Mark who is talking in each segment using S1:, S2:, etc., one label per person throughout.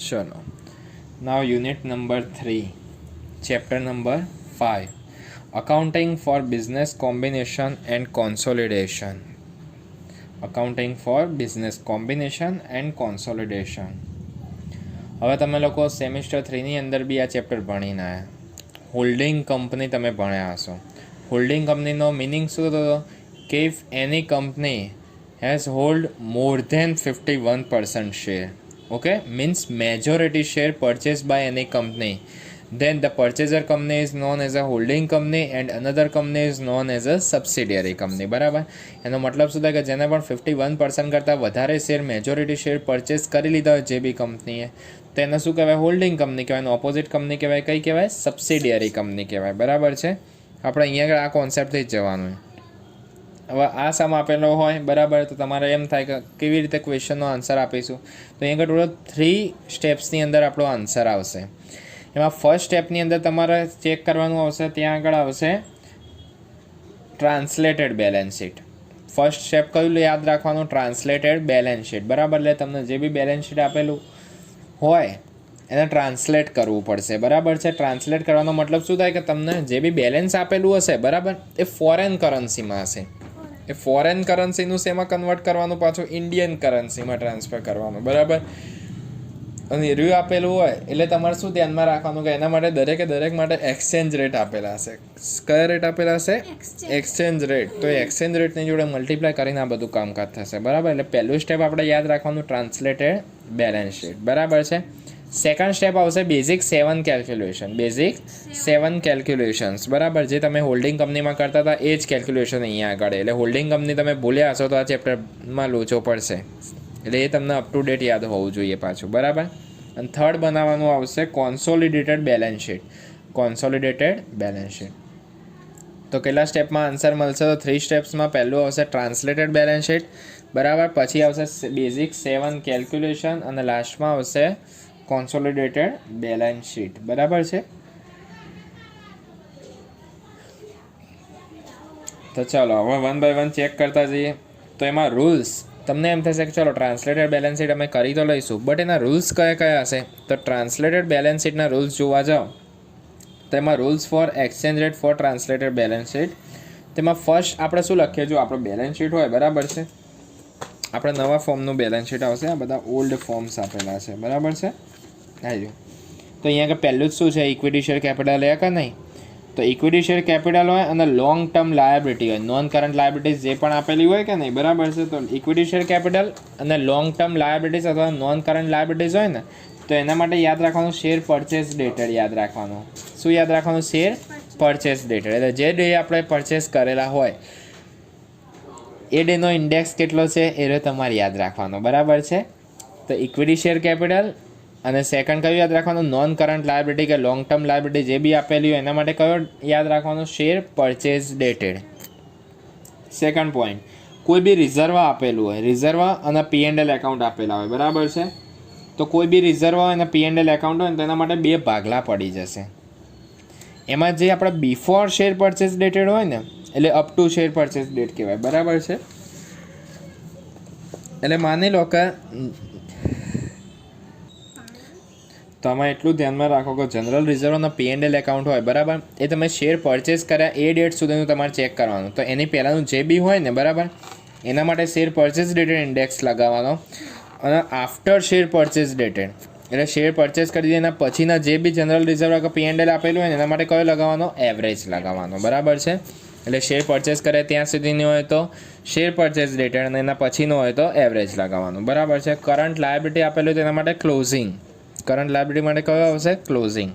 S1: चलो, now unit number 3, chapter number 5, accounting for business combination and consolidation. Accounting for business combination and consolidation. હવે તમે લોકો semester 3ની અંદર બી આ ચેપ્ટર ભણીને આવ્યા. હોલ્ડિંગ કંપની તમે ભણ્યા હશો. હોલ્ડિંગ કંપનીનો મિનિંગ શું હતો કે if any company has hold more than 51% share, okay, means majority share purchased by any company, then the purchaser company is known as a holding company and another company is known as a subsidiary company. બરાબર. એનો મતલબ શું થાય કે જેને પણ 51% કરતાં વધારે શેર મેજોરિટી શેર પરચેસ કરી લીધા હોય જે બી કંપનીએ, તો એને શું કહેવાય? હોલ્ડિંગ કંપની કહેવાય. એનો ઓપોઝિટ કંપની કહેવાય કઈ કહેવાય? સબસિડિયરી કંપની કહેવાય. બરાબર છે. આપણે અહીંયા આગળ આ કોન્સેપ્ટથી જ જવાનું. હવે આ સમ આપેલો હોય બરાબર, તો તમારે એમ થાય કે કેવી રીતે ક્વેશ્ચનનો આન્સર આપીશું. તો અહીંયા આગળ ટોટલ 3 સ્ટેપ્સની અંદર આપણો આન્સર આવશે. એમાં ફર્સ્ટ સ્ટેપની અંદર તમારે ચેક કરવાનું આવશે, ત્યાં આગળ આવશે translated balance sheet. First step કયું યાદ રાખવાનું? Translated balance sheet. બરાબર. એટલે તમને જે બી બેલેન્સ શીટ આપેલું હોય એને ટ્રાન્સલેટ કરવું પડશે. બરાબર છે. ટ્રાન્સલેટ કરવાનો મતલબ શું થાય કે તમને જે બી બેલેન્સ આપેલું હશે બરાબર, એ ફોરેન કરન્સીમાં હશે. એ ફોરેન કરન્સીનું શેમાં કન્વર્ટ કરવાનું? પાછું ઇન્ડિયન કરન્સીમાં ટ્રાન્સફર કરવાનું. બરાબર. અને રિવ્યુ આપેલું હોય એટલે તમારે શું ધ્યાનમાં રાખવાનું કે એના માટે દરેક માટે એક્સચેન્જ રેટ આપેલા હશે. કયા રેટ આપેલા હશે? Exchange rate. તો એ એક્સચેન્જ રેટની જોડે મલ્ટીપ્લાય કરીને આ બધું કામકાજ થશે. બરાબર. એટલે પહેલું સ્ટેપ આપણે યાદ રાખવાનું ટ્રાન્સલેટેડ બેલેન્સ શીટ. બરાબર છે. સેકન્ડ સ્ટેપ આવશે બેઝિક 7 કેલ્ક્યુલેશન. Basic 7 calculations. બરાબર. જે તમે હોલ્ડિંગ કંપનીમાં કરતા હતા એ જ કેલ્ક્યુલેશન અહીંયા આગળ. એટલે હોલ્ડિંગ કંપની તમે ભૂલ્યા હશો તો આ ચેપ્ટરમાં લોચો પડશે. એટલે એ તમને અપ ટુ ડેટ યાદ હોવું જોઈએ પાછું. બરાબર. અને થર્ડ બનાવવાનું આવશે consolidated balance sheet. Consolidated balance sheet. તો કેટલા સ્ટેપમાં આન્સર મળશે? તો 3 સ્ટેપ્સમાં પહેલું આવશે ટ્રાન્સલેટેડ બેલેન્સ શીટ. બરાબર. પછી આવશે બેઝિક 7 કેલ્ક્યુલેશન અને લાસ્ટમાં આવશે કોન્સોલિડેટેડ બેલેન્સ શીટ. બરાબર છે. તો ચાલો હવે 1 બાય 1 ચેક કરતા જઈએ. તો એમાં રૂલ્સ તમને એમ થશે કે ચલો ટ્રાન્સલેટેડ બેલેન્સ શીટ અમે કરી તો લઈશું, બટ એના રૂલ્સ કયા કયા હશે? તો ટ્રાન્સલેટેડ બેલેન્સ શીટના રૂલ્સ જોવા જાઓ તો એમાં rules for exchange rate for translated balance sheet. તેમાં ફર્સ્ટ આપણે શું લખીએ? જો આપણો બેલેન્સ શીટ હોય બરાબર છે, આપણે નવા ફોર્મનું બેલેન્સ શીટ આવશે. આ બધા ઓલ્ડ ફોર્મ્સ આપેલા છે. બરાબર છે. હાજો. તો અહીંયા આગળ પહેલું જ શું છે? ઇક્વિટી શેર કેપિટલ કે નહીં? તો ઇક્વિટી શેર કેપિટલ હોય અને લોંગ ટર્મ લાયબિલિટી હોય, નોન કરંટ લાયબિલિટીઝ જે પણ આપેલી હોય કે નહીં. બરાબર છે. તો ઇક્વિટી શેર કેપિટલ અને લોંગ ટર્મ લાયબિલિટીઝ અથવા નોન કરંટ લાયબિલિટીઝ હોય ને, તો એના માટે યાદ રાખવાનું શેર પરચેસ ડેટેડ યાદ રાખવાનું. શું યાદ રાખવાનું? Share purchase dated. એટલે જે ડે આપણે પરચેસ કરેલા હોય એ ડેનો ઇન્ડેક્સ કેટલો છે એ તમારે યાદ રાખવાનો. બરાબર છે. તો ઇક્વિટી શેર કેપિટલ અને સેકન્ડ કયું યાદ રાખવાનું? નોન કરંટ લાયબિલિટી કે લોંગ ટર્મ લાયબિલિટી જે બી આપેલી હોય એના માટે કયો યાદ રાખવાનો? Share purchase dated. Second point, કોઈ બી રિઝર્વ આપેલું હોય, રિઝર્વ અને P&L એકાઉન્ટ આપેલા હોય. બરાબર છે. તો કોઈ બી રિઝર્વ હોય અને P&L એકાઉન્ટ હોય ને તેના માટે 2 ભાગલા પડી જશે. એમાં જે આપણે બિફોર શેર પરચેસ ડેટેડ હોય ને એટલે up to share purchase date કહેવાય. બરાબર છે. એટલે માની લો કે તમે એટલું ધ્યાનમાં રાખો કે જનરલ રિઝર્વ અને P&L એકાઉન્ટ હોય બરાબર, એ તમે શેર પરચેસ કર્યા એ ડેટ સુધીનું તમારે ચેક કરવાનું. તો એની પહેલાંનું જે બી હોય ને બરાબર, એના માટે શેર પરચેસ ડેટેડ ઇન્ડેક્સ લગાવવાનો. અને આફ્ટર શેર પરચેસ ડેટેડ એટલે શેર પરચેસ કરી દીધી એના પછીના જે બી જનરલ રિઝર્વ કે P&L આપેલું હોય ને એના માટે કયો લગાવવાનો? એવરેજ લગાવવાનો. બરાબર છે. એટલે શેર પરચેસ કરે ત્યાં સુધીની હોય તો શેર પરચેસ ડેટેડ અને એના પછીનો હોય તો એવરેજ લગાવવાનું. બરાબર છે. કરંટ લાયબિલિટી આપેલું હોય તેના માટે ક્લોઝિંગ. કરંટ લાયબિલિટી માટે કયો આવશે? ક્લોઝિંગ.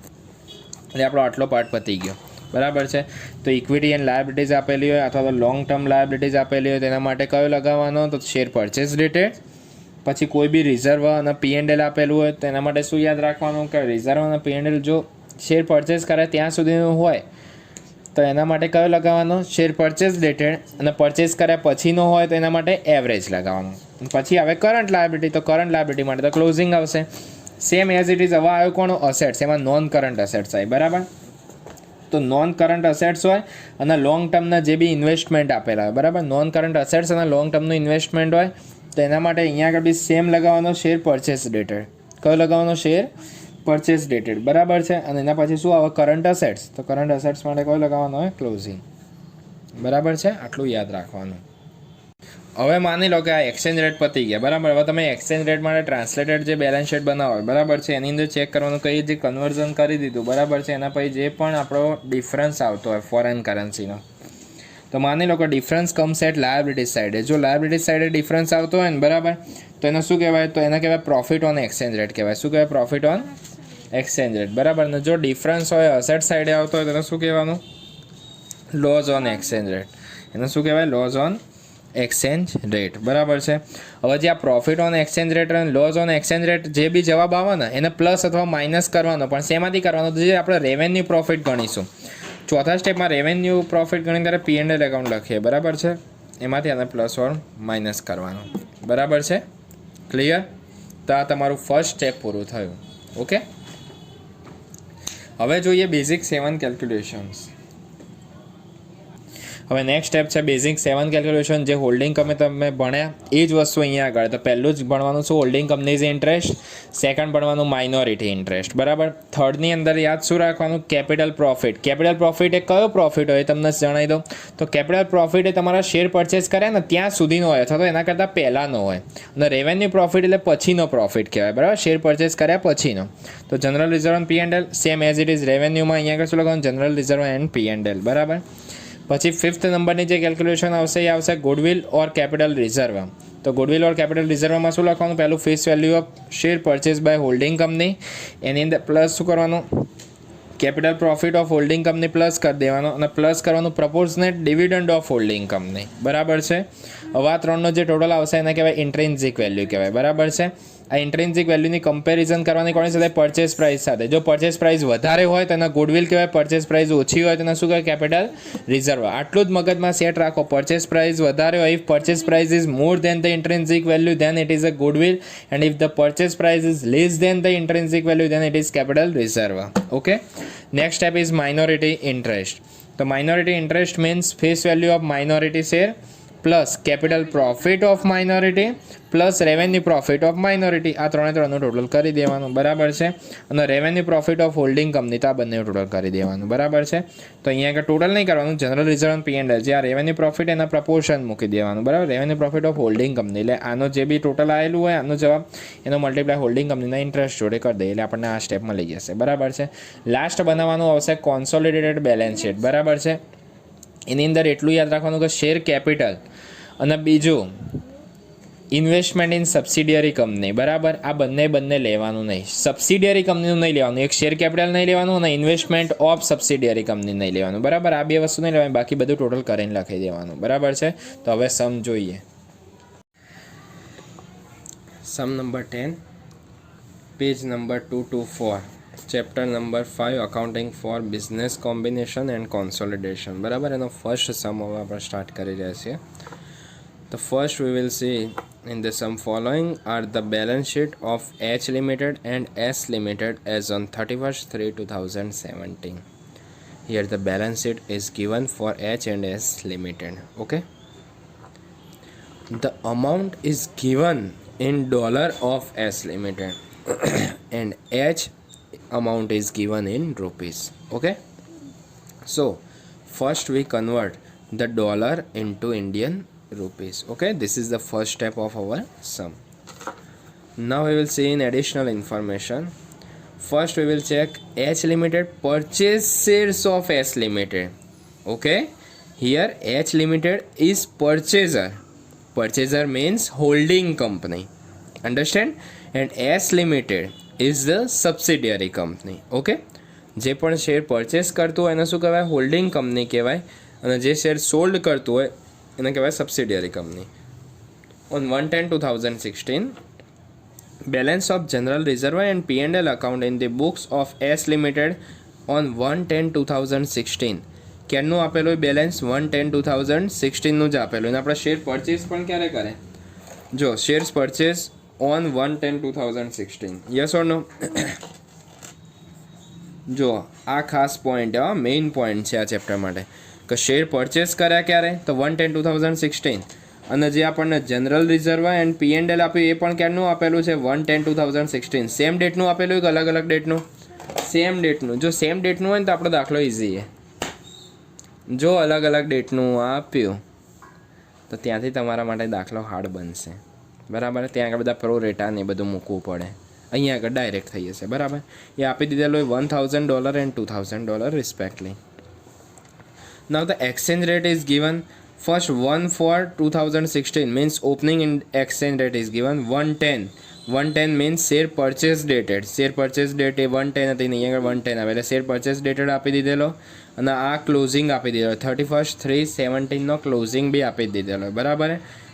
S1: એટલે આપણો આટલો પાર્ટ પતી ગયો. બરાબર છે. તો ઇક્વિટી એન્ડ લાયબિલિટીઝ આપેલી હોય અથવા તો લોંગ ટર્મ લાયબિલિટીઝ આપેલી હોય તેના માટે કયો લગાવવાનો? તો શેર પરચેસ ડેટેડ. પછી કોઈ બી રિઝર્વ અને P&L આપેલું હોય તો એના માટે શું યાદ રાખવાનું કે રિઝર્વ અને P&L જો શેર પરચેસ કરે ત્યાં સુધીનું હોય તો એના માટે કયો લગાવવાનો? Share purchase dated. અને પરચેસ કર્યા પછીનો હોય તો એના માટે એવરેજ લગાવવાનું. પછી આવે કરંટ લાયબિલિટી. તો કરંટ લાયબિલિટી માટે તો ક્લોઝિંગ આવશે. Same as it is. હવે આવ્યો કોનો? અસેટ્સ. એમાં નોન કરંટ અસેટ્સ આવે. બરાબર. તો નોન કરંટ અસેટ્સ હોય અને લોંગ ટર્મના જે બી ઇન્વેસ્ટમેન્ટ આપેલા હોય. બરાબર. નોન કરંટ અસેટ્સ અને લોંગ ટર્મનું ઇન્વેસ્ટમેન્ટ હોય તો એના માટે અહીંયા આગળ બી સેમ લગાવવાનો શેર પરચેસ ડેટેડ. કયો લગાવવાનો? શેર પરચેસ ડેટેડ, બરાબર છે. અને એના પછી શું આવે? Current assets. તો કરંટ અસેટ્સ માટે કયો લગાવવાનો હોય? ક્લોઝિંગ, બરાબર છે. આટલું યાદ રાખવાનું. હવે માની લો કે આ એક્સચેન્જ રેટ પતી ગયા, બરાબર. હવે તમે એક્સચેન્જ રેટ માટે ટ્રાન્સલેટેડ જે બેલેન્સ શીટ બનાવો, બરાબર છે, એની અંદર ચેક કરવાનું કઈ જે કન્વર્ઝન કરી દીધું, બરાબર છે, એના પછી જે પણ આપણો ડિફરન્સ આવતો હોય ફોરેન કરન્સીનો, તો માની લો કે ડિફરન્સ કમ્સ એટ લાયબિલિટી સાઇડે. જો લાયબિલિટી સાઇડે ડિફરન્સ આવતો હોય ને, બરાબર, તો એને શું કહેવાય? તો એને કહેવાય પ્રોફિટ ઓન એક્સચેન્જ રેટ કહેવાય. શું કહેવાય? પ્રોફિટ ઓન એક્સચેન્જ રેટ, બરાબર. ને જો ડિફરન્સ હોય અસેટ સાઇડે આવતો હોય તો એને શું કહેવાનું? Lose on exchange rate. એને શું કહેવાય? લોઝ ઓન એક્સચેન્જ રેટ, બરાબર છે. હવે જે આ પ્રોફિટ ઓન એક્સચેન્જ રેટ અને લોઝ ઓન એક્સચેન્જ રેટ જે બી જવાબ આવે ને એને પ્લસ અથવા માઇનસ કરવાનો, પણ શેમાંથી કરવાનો? તો જે આપણે રેવન્યુ પ્રોફિટ ગણીશું. ચોથા સ્ટેપમાં રેવન્યુ પ્રોફિટ ગણીને ત્યારે P&L એકાઉન્ટ લખીએ, બરાબર છે, એમાંથી આને પ્લસ ઓર માઇનસ કરવાનું, બરાબર છે. ક્લિયર? તો આ તમારું ફર્સ્ટ સ્ટેપ પૂરું થયું. ઓકે, હવે જોઈએ બેઝિક 7 કેલ્ક્યુલેશન્સ. હવે નેક્સ્ટ સ્ટેપ છે બેઝિક 7 કેલ્ક્યુલેશન, જે હોલ્ડિંગ કંપની તમે ભણ્યા એ જ વસ્તુ અહીંયા આગળ. તો પહેલું જ ભણવાનું શું? Holding companies interest. સેકન્ડ ભણવાનું માઇનોરિટી ઇન્ટરેસ્ટ, બરાબર. થર્ડની અંદર યાદ શું રાખવાનું? Capital profit. કેપિટલ પ્રોફિટ એ કયો પ્રોફિટ હોય તમને જણાવી દઉં. તો કેપિટલ પ્રોફિટ એ તમારા શેર પરચેસ કર્યા ને ત્યાં સુધીનો હોય અથવા તો એના કરતાં પહેલાંનો હોય. અને રેવન્યુ પ્રોફિટ એટલે પછીનો પ્રોફિટ કહેવાય, બરાબર, શેર પરચેસ કર્યા પછીનો. તો general reserve and P&L same as it is. રેવન્યુમાં અહીંયા આગળ શું લખવાનું? જનરલ રિઝર્વ એન્ડ P&L, બરાબર. પછી 5th નંબરની જે કેલ્ક્યુલેશન આવશે એ આવશે ગુડવિલ ઓર કેપિટલ રિઝર્વ. તો ગુડવિલ ઓર કેપિટલ રિઝર્વમાં શું લખવાનું? પહેલું face value of share purchase by holding company, એની અંદર પ્લસ શું કરવાનું? Capital profit of holding company plus કરી દેવાનો અને પ્લસ કરવાનું proportionate dividend of holding company, બરાબર છે. હવે આ ત્રણનો જે ટોટલ આવશે એને કહેવાય ઇન્ટ્રિન્સિક વેલ્યુ કહેવાય, બરાબર છે. આ ઇન્ટ્રિન્સિક વેલ્યુની કમ્પેરિઝન કરવાની કોની સાથે? પરચેસ પ્રાઇસ સાથે. જો પરચેસ પ્રાઇસ વધારે હોય તો એના ગુડવિલ કહેવાય, પરચેસ પ્રાઇસ ઓછી હોય તો એના શું કહેવાય? Capital reserve. આટલું જ મગજમાં સેટ રાખો. પરચેસ પ્રાઇસ વધારે હોય, if purchase price is more than the intrinsic value then it is a goodwill, and if the purchase price is less than the intrinsic value then it is capital reserve. Okay, next step is minority interest. તો minority interest means face value of minority share plus capital profit of minority plus revenue profit of minority. આ ત્રણનું total કરી દેવાનું, બરાબર છે. અને revenue profit of holding company તો આ બંને ટોટલ કરી દેવાનું, બરાબર છે. તો અહીંયા આગળ ટોટલ નહીં કરવાનું. જનરલ રિઝર્વ P&L જે આ રેવન્યુ પ્રોફિટ એના પ્રપોર્શન મૂકી દેવાનું, બરાબર. Revenue profit of holding company એટલે આનો જે બી ટોટલ આવેલું હોય આનો જવાબ એનો મલ્ટીપ્લાય હોલ્ડિંગ કંપનીના ઇન્ટરેસ્ટ જોડે કરી દઈએ એટલે આપણને આ સ્ટેપમાં લઈ જશે, બરાબર છે. લાસ્ટ બનાવવાનું આવશે કોન્સોલિડેટેડ બેલેન્સ શીટ, બરાબર છે. એની અંદર એટલું યાદ રાખવાનું કે શેર કેપિટલ અને બીજું ઇન્વેસ્ટમેન્ટ ઇન સબસિડિયરી કંપની, બરાબર. આ બંને લેવાનું નહીં. સબસિડિયરી કંપનીનું નહીં લેવાનું. એક શેર કેપિટલ નહીં લેવાનું અને ઇન્વેસ્ટમેન્ટ ઓફ સબસિડિયરી કંપની નહીં લેવાનું, બરાબર. આ બે વસ્તુ નહીં લેવાની, બાકી બધું ટોટલ કરીને લખી દેવાનું, બરાબર છે. તો હવે સમ જોઈએ. Sum number 10, page number 224, chapter number 5, accounting for business combination and consolidation, બરાબર. એનો ફર્સ્ટ સમ હવે આપણે સ્ટાર્ટ કરી રહ્યા છીએ. The first we will see in the sum following are the balance sheet of H Limited and S Limited as on 31st/3/2017. Here the balance sheet is given for H and S Limited. Okay. The amount is given in dollar of S Limited and H amount is given in rupees. Okay. So first we convert the dollar into Indian rupees. Okay, this is the first step of our sum. Now we will see in additional information. First we will check H Limited purchase shares of S Limited. Okay, here H Limited is purchaser. Purchaser means holding company, understand, and S Limited is the subsidiary company. Okay, જે પણ share purchase કરતું હોય એને શું કહેવાય? Holding company કહેવાય, અને જે શેર સોલ્ડ કરતું હોય એને કહેવાય subsidiary company. On 1/10/2016 balance of general reserve and P&L account in the books of S limited on 1/10/2016. ક્યારનું આપેલું બેલેન્સ? 1/10/2016નું જ આપેલું. અને આપણે શેર પરચેસ પણ ક્યારે કરે? જો shares purchase on 1/10/2016. Yes or no? જો આ ખાસ પોઈન્ટ, મેઇન પોઈન્ટ છે આ ચેપ્ટર માટે, કે શેર પરચેસ કર્યા ક્યારે? તો 1/10/2016. અને જે આપણને જનરલ રિઝર્વ એન્ડ P&L આપ્યું એ પણ ક્યારનું આપેલું છે 1/10/2016. સેમ ડેટનું આપેલું કે અલગ અલગ ડેટનું? સેમ ડેટનું. જો સેમ ડેટનું હોય ને તો આપણો દાખલો ઇઝી છે. જો અલગ અલગ ડેટનું આપ્યું તો ત્યાંથી તમારા માટે દાખલો હાર્ડ બનશે. બરાબર, ત્યાં આગળ બધા પ્રો રેટા ને એ બધું મૂકવું પડે. અહીંયા આગળ ડાયરેક્ટ થઈ જશે. બરાબર, એ આપી દીધેલો હોય $1,000 and $2,000 રિસ્પેક્ટલી. Now the exchange rate is given. First 1 for 2016 means opening in exchange rate is given 110. 110 means share purchase dated. Share purchase date એ 110 હતી ને અહીંયા આગળ 110 આવે એટલે share purchase dated આપી દીધેલો અને આ ક્લોઝિંગ આપી દીધેલો 31/3/17 નો ક્લોઝિંગ બી આપી દીધેલો. બરાબર,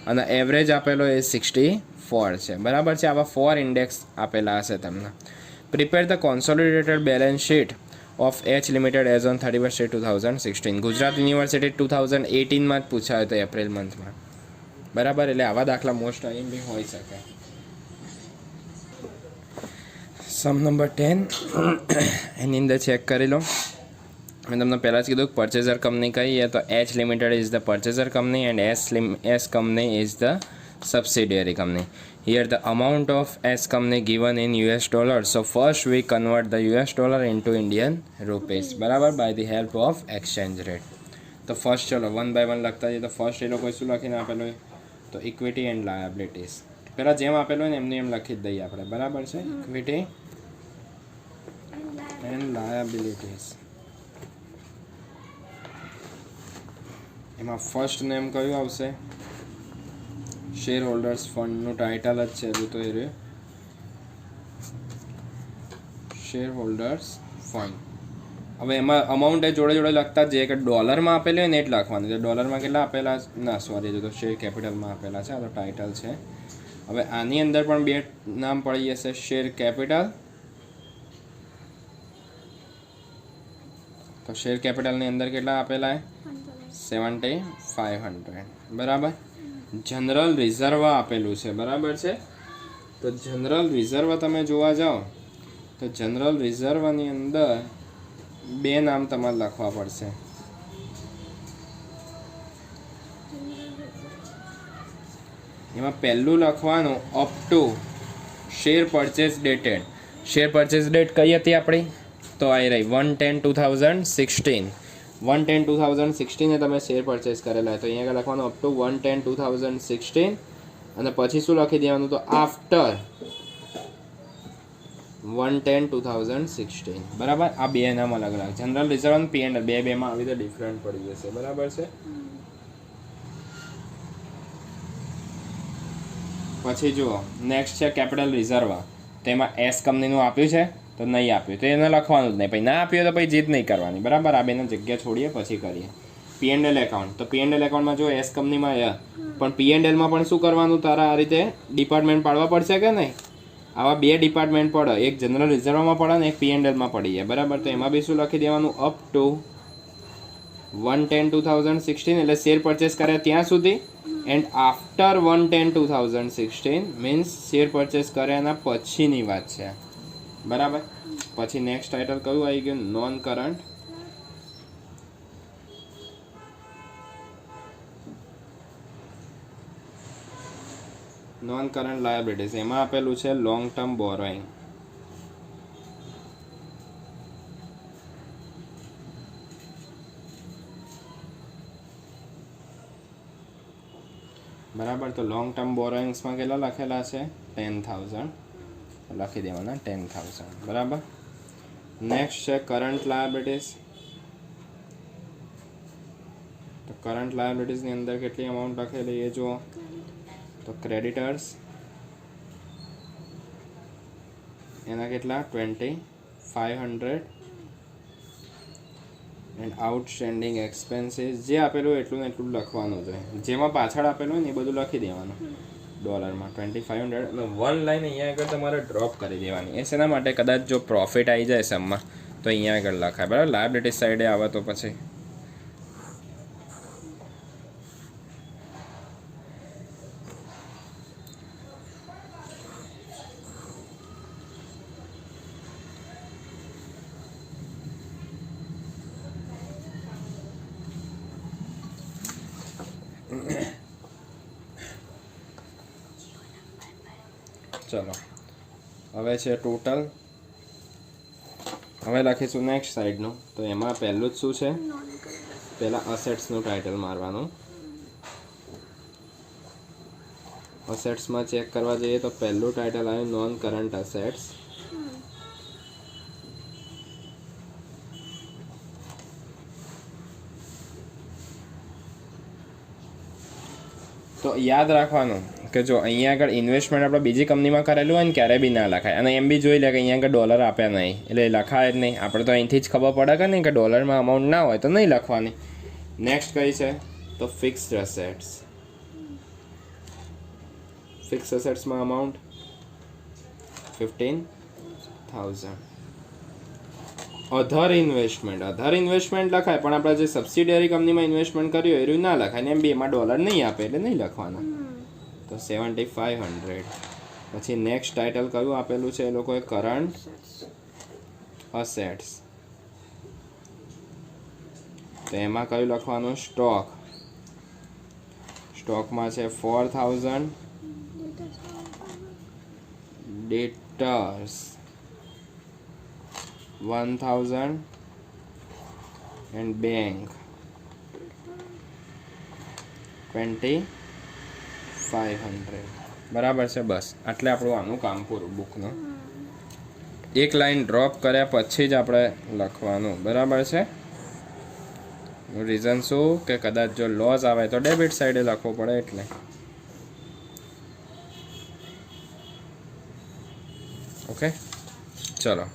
S1: અને એવરેજ આપેલો એ 64 છે. બરાબર છે. આવા 4 ઇન્ડેક્સ આપેલા હશે તમને. Prepare the consolidated balance sheet of H Limited as on 31/3/2016. Gujarat university 2018માં જ પૂછાયો હતો એપ્રિલ મંથમાં. બરાબર, એટલે આવા દાખલા મોસ્ટ આઈએમ બી હોઈ શકે. સમ નંબર 10 એની અંદર ચેક કરી લો. મેં તમને પહેલાં જ કીધું કે પરચેઝર કંપની કઈ છે તો H Limited is the purchaser company and S company is the subsidiary company. Here the amount of S company given in US dollars. So first we convert the US dollar into Indian rupees. બરાબર, by the help of exchange rate. તો first ચલો 1 by 1 લખતા જઈએ. તો first એ લોકો શું લખીને આપેલું હોય તો ઇક્વિટી એન્ડ લાયબિલિટીઝ. પહેલાં જેમ આપેલું હોય ને એમની એમ લખી જ દઈએ આપણે. બરાબર છે, ઇક્વિટી એન્ડ લાયબિલિટીઝ. એમાં ફર્સ્ટ નેમ કયું આવશે? શેર હોલ્ડર્સ ફંડનું ટાઇટલ જ છે હજુ તો એ રહ્યું શેર હોલ્ડર્સ ફંડ. હવે એમાં અમાઉન્ટ એ જોડે જોડે લખતા જ કે ડોલરમાં આપેલું હોય ને એ જ લખવાનું છે. ડોલરમાં કેટલા આપેલા? ના સોરી, હજુ તો શેર કેપિટલમાં આપેલા છે. આ તો ટાઇટલ છે. હવે આની અંદર પણ બે નામ પડી જશે, શેર કેપિટલ. તો શેર કેપિટલની અંદર કેટલા આપેલા? 7500. બરાબર. જનરલ રિઝર્વ આપેલું છે. બરાબર છે. તો જનરલ રિઝર્વ તમે જોવા જાઓ તો જનરલ રિઝર્વની અંદર બે નામ તમારે લખવા પડશે. એમાં પહેલું લખવાનું up to share purchase dated. Share purchase date કઈ હતી આપણી? તો આવી રહી 1/10/2016. 1/10/2016 તમે શેર પરચેસ કરેલા. તો અહીંયા લખવાનું અપ ટુ 1/10/2016 અને પછી શું લખી દેવાનું? તો આફ્ટર 1/10/2016. બરાબર, આ બે નામ અલગ અલગ. જનરલ રિઝર્વ અને P&L બેમાં આવી રીતે ડિફરન્ટ પડી જશે. બરાબર છે. પછી જુઓ નેક્સ્ટ છે કેપિટલ રિઝર્વ. તો એમાં S કંપનીનું આપ્યું છે તો નહીં આપ્યું તો એને લખવાનું જ નહીં. પછી ના આપ્યું તો પછી જીત નહીં કરવાની. બરાબર, આ બેને જગ્યા છોડીએ પછી કરીએ. P&L account. તો P&L એકાઉન્ટમાં જો S કંપનીમાં પણ P&Lમાં પણ શું કરવાનું? તારા આ રીતે ડિપાર્ટમેન્ટ પાડવા પડશે કે નહીં? આવા બે ડિપાર્ટમેન્ટ પડે, એક જનરલ રિઝર્વમાં પડે ને એક P&Lમાં પડી જાય. બરાબર, તો એમાં બી શું લખી દેવાનું? અપ ટુ 1/10/2016 એટલે શેર પરચેસ કર્યા ત્યાં સુધી and after 1/10/2016 means share purchase કર્યાના પછીની વાત છે. બરાબર, પછી નેક્સ્ટ ટાઇટલ કયું આવી ગયું? Non current. Non current liabilities. એમાં આપેલું છે લોંગ ટર્મ બોરોઈંગ. બરાબર, તો લોંગ ટર્મ બોરોઈંગ્સમાં કેટલા લખેલા છે? 10,000 લખી દેવાના. 10,000. બરાબર. નેક્સ્ટ છે કરંટ લાયબિલિટીઝ. તો કરંટ લાયબિલિટીઝની અંદર કેટલી અમાઉન્ટ લખેલી એ જુઓ. તો ક્રેડિટર્સ એના કેટલા? 2,500 એન્ડ આઉટસ્ટેન્ડિંગ એક્સપેન્સીસ જે આપેલું એટલું ને એટલું લખવાનું છે. જેમાં પાછળ આપેલું હોય ને એ બધું લખી દેવાનું ડોલરમાં. 2,500 એટલે વન લાઈન અહીંયા આગળ તમારે ડ્રોપ કરી દેવાની. એ શેના માટે? કદાચ જો પ્રોફિટ આવી જાય સમમાં તો અહીંયા આગળ લખાય. બરાબર, લાયબિલિટી સાઈડે આવે તો પછી ચલો હવે છે ટોટલ. હવે લખીશું નેક્સ્ટ સાઈડનું. તો એમાં પહેલું જ શું છે, પહેલાં અસેટ્સનું ટાઇટલ મારવાનું. અસેટ્સમાં ચેક કરવા જઈએ તો પહેલું ટાઇટલ આવ્યું નોન કરંટ અસેટ્સ. તો યાદ રાખવાનું કે જો અહીંયા આગળ ઇન્વેસ્ટમેન્ટ આપણે બીજી કંપનીમાં કરેલું હોય ને ક્યારે બી ના લખાય. અને એમ બી જોઈ લે કે અહીંયા આગળ ડોલર આપ્યા નહીં એટલે લખાય જ નહીં. આપણે તો અહીંથી જ ખબર પડે કે નહીં કે ડોલરમાં અમાઉન્ટ ના હોય તો નહીં લખવાની. નેક્સ્ટ કઈ છે તો ફિક્સ્ડ અસેટ્સ. ફિક્સ અસેટ્સમાં અમાઉન્ટ 15,000. અધર ઇન્વેસ્ટમેન્ટ લખાય પણ આપણે જે સબસિડિયરી કંપનીમાં ઇન્વેસ્ટમેન્ટ કર્યું એ ના લખાય. એમ બી એમાં ડોલર નહીં આપે એટલે નહીં લખવાના. તો 7,500. પછી નેક્સ્ટ ટાઇટલ કયું આપેલું છે એ લોકોએ કરંટ અસેટ્સ. તો એમાં કયું લખવાનું સ્ટોક. સ્ટોકમાં છે 4,000. ડેટર્સ 1,000 and bank 2,500. બરાબર છે. બસ આટલે આપણું આનું કામ પૂરું બુકનું. એક લાઈન ડ્રોપ કર્યા પછી જ આપણે લખવાનું. બરાબર છે. રીઝન શું કે કદાચ જો લોસ આવે તો ડેબિટ સાઈડે લખવું પડે એટલે. ઓકે ચલો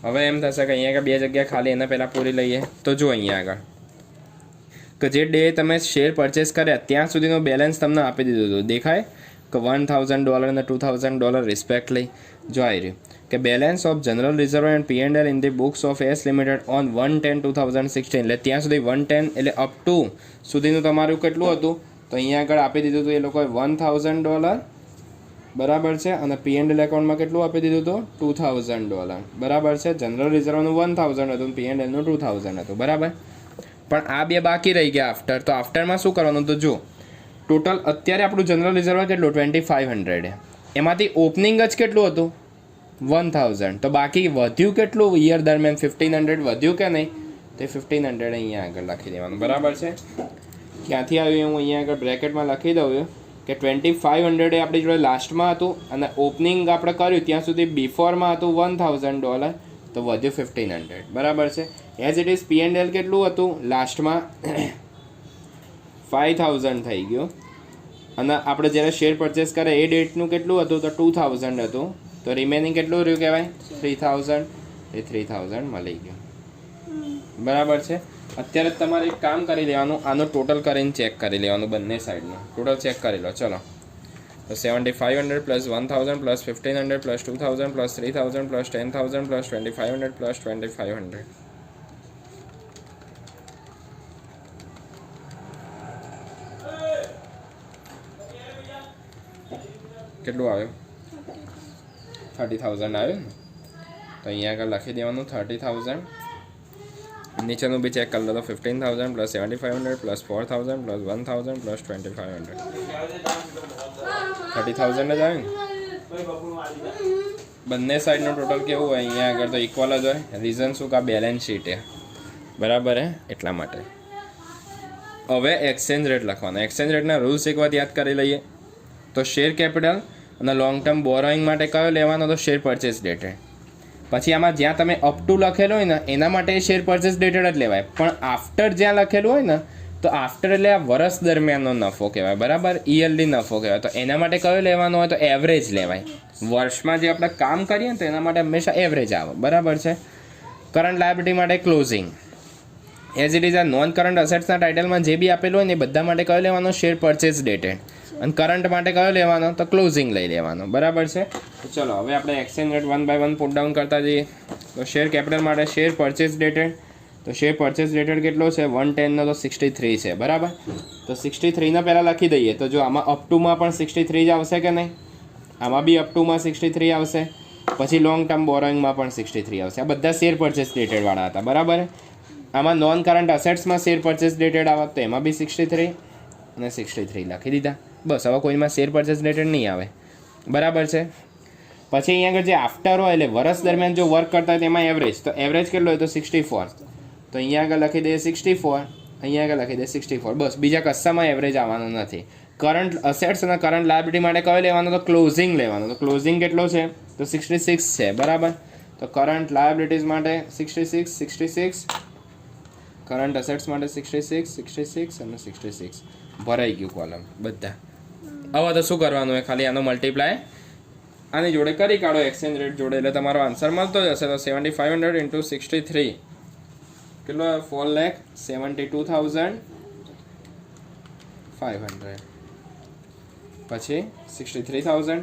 S1: હવે એમ થશે કે અહીંયા આગળ બે જગ્યા ખાલી એના પહેલાં પૂરી લઈએ. તો જો અહીંયા આગળ કે જે ડે તમે શેર પરચેસ કર્યા ત્યાં સુધીનું બેલેન્સ તમને આપી દીધું હતું. દેખાય કે $1,000 અને $2,000 રિસ્પેક્ટલી. જો આવી રહ્યું કે balance of general reserve and P&L in the books of S limited on 1/10/2016. એટલે ત્યાં સુધી 110 એટલે અપ ટુ સુધીનું તમારું કેટલું હતું તો અહીંયા આગળ આપી દીધું હતું એ લોકોએ $1,000. બરાબર છે. અને P&L એકાઉન્ટમાં કેટલું આપી દીધું હતું $2,000. બરાબર છે. જનરલ રિઝર્વનું 1,000 હતું, P&Lનું 2,000 હતું. બરાબર. પણ આ બે બાકી રહી ગયા આફ્ટર. તો આફ્ટરમાં શું કરવાનું તો જો ટોટલ અત્યારે આપણું જનરલ રિઝર્વ કેટલું 2,500. એમાંથી ઓપનિંગ જ કેટલું હતું 1,000. તો બાકી વધ્યું કેટલું યર દરમિયાન 1,500 વધ્યું કે નહીં તે 1,500 અહીંયા આગળ લખી દેવાનું. બરાબર છે. ક્યાંથી આવ્યું હું અહીંયા આગળ બ્રેકેટમાં લખી દઉં કે 2,500 એ આપણી જોડે લાસ્ટમાં હતું અને ઓપનિંગ આપણે કર્યું ત્યાં સુધી બિફોરમાં હતું $1,000 તો વધ્યું 1,500. બરાબર છે. એઝ ઇટ ઇઝ P&L કેટલું હતું લાસ્ટમાં 5,000 થઈ ગયું. અને આપણે જ્યારે શેર પરચેસ કરે એ ડેટનું કેટલું હતું તો 2,000 હતું. તો રિમેનિંગ કેટલું રહ્યું કહેવાય 3,000. એ 3,000 મળી ગયું. બરાબર છે. અત્યારે તમારે એક કામ કરી લેવાનું, આનો ટોટલ કરીને ચેક કરી લેવાનું બંને સાઈડનું. ટોટલ ચેક કરી લો. ચલો તો 7,500 plus 1,000 plus 1,500 plus 2,000 plus 3,000 plus 10,000 plus 2,500 plus 2,500. કેટલું આવ્યું 30,000 આવ્યું ને. તો અહીંયા આગળ લખી દેવાનું 30,000. નીચેનું બી ચેક કરી લો તો 15,000 પ્લસ 7,500 પ્લસ 4,000 પ્લસ 1,000 પ્લસ 2,500. 30,000 જ આવે ને. બંને સાઈડનું ટોટલ કેવું હોય અહીંયા આગળ તો ઇક્વલ જ હોય. રીઝન શું કે આ બેલેન્સ શીટ છે. બરાબર હે એટલા માટે. હવે એક્સચેન્જ રેટ લખવાનો. એક્સચેન્જ રેટના રૂલ્સ એક વાત યાદ કરી લઈએ. તો શેર કેપિટલ અને લોંગ ટર્મ બોરોઈંગ માટે કયો લેવાનો તો શેર પરચેસ ડેટેડ. પછી આમાં જ્યાં તમે અપ ટુ લખેલું હોય ને એના માટે શેર પરચેસ ડેટેડ જ લેવાય. પણ આફ્ટર જ્યાં લખેલું હોય ને તો આફ્ટર એટલે આ વર્ષ દરમિયાનનો નફો કહેવાય. બરાબર. યરલી નફો કહેવાય. તો એના માટે કયો લેવાનો હોય તો એવરેજ લેવાય. વર્ષમાં જે આપણે કામ કરીએ ને તો એના માટે હંમેશા એવરેજ આવે. બરાબર છે. કરંટ લાયબિલિટી માટે ક્લોઝિંગ. એઝ ઇટ ઇઝ આ નોન કરંટ અસેટ્સના ટાઇટલમાં જે બી આપેલું હોય ને એ બધા માટે કયો લેવાનો શેર પરચેસ ડેટેડ. અને કરંટ માટે કયો લેવાનો તો ક્લોઝિંગ લઈ લેવાનો. બરાબર છે. તો ચલો હવે આપણે exchange rate 1 by 1 put down કરતા જઈએ. તો શેર કેપિટલ માટે શેર પરચેસ ડેટેડ. તો શેર પરચેસ ડેટેડ કેટલો છે 110 તો 63 છે. બરાબર. તો 63 પહેલાં લખી દઈએ. તો જો આમાં અપ ટુમાં પણ 63 જ આવશે કે નહીં. આમાં બી અપ ટુમાં 63 આવશે. પછી લોંગ ટર્મ બોરોઈંગમાં પણ 63 આવશે. આ બધા શેર પરચેસ ડેટેડવાળા હતા. બરાબર. આમાં નોન કરંટ અસેટ્સમાં શેર પરચેસ ડેટેડ આવે તો એમાં બી 63 અને 63 લખી દીધા. બસ હવે કોઈમાં શેર પરચેસ ડેટેડ નહીં આવે. બરાબર છે. પછી અહીંયા આગળ જે આફ્ટર હોય એટલે વર્ષ દરમિયાન જો વર્ક કરતા હોય તેમાં એવરેજ, તો એવરેજ કેટલો હોય તો 64, તો અહીંયા આગળ લખી દઈએ 64, અહીંયા આગળ લખી દઈએ 64, બસ બીજા કશામાં એવરેજ આવવાનું નથી. કરંટ અસેટ્સ અને કરંટ લાયબિલિટી માટે કયો લેવાનો તો ક્લોઝિંગ લેવાનો, તો ક્લોઝિંગ કેટલો છે તો 66 છે બરાબર. તો કરંટ લાયબિલિટીઝ માટે 66, 66, કરંટ અસેટ્સ માટે 66, 66 અને 66 ભરાઈ ગયું કોલમ બધા. હવે તો શું કરવાનું હોય, ખાલી આનો મલ્ટીપ્લાય આની જોડે કરી કાઢો એક્સચેન્જ રેટ જોડે, એટલે તમારો આન્સર મળતો જશે. તો 7500 ઇન્ટુ 63 કેટલો 4,72,500, પછી 63,000,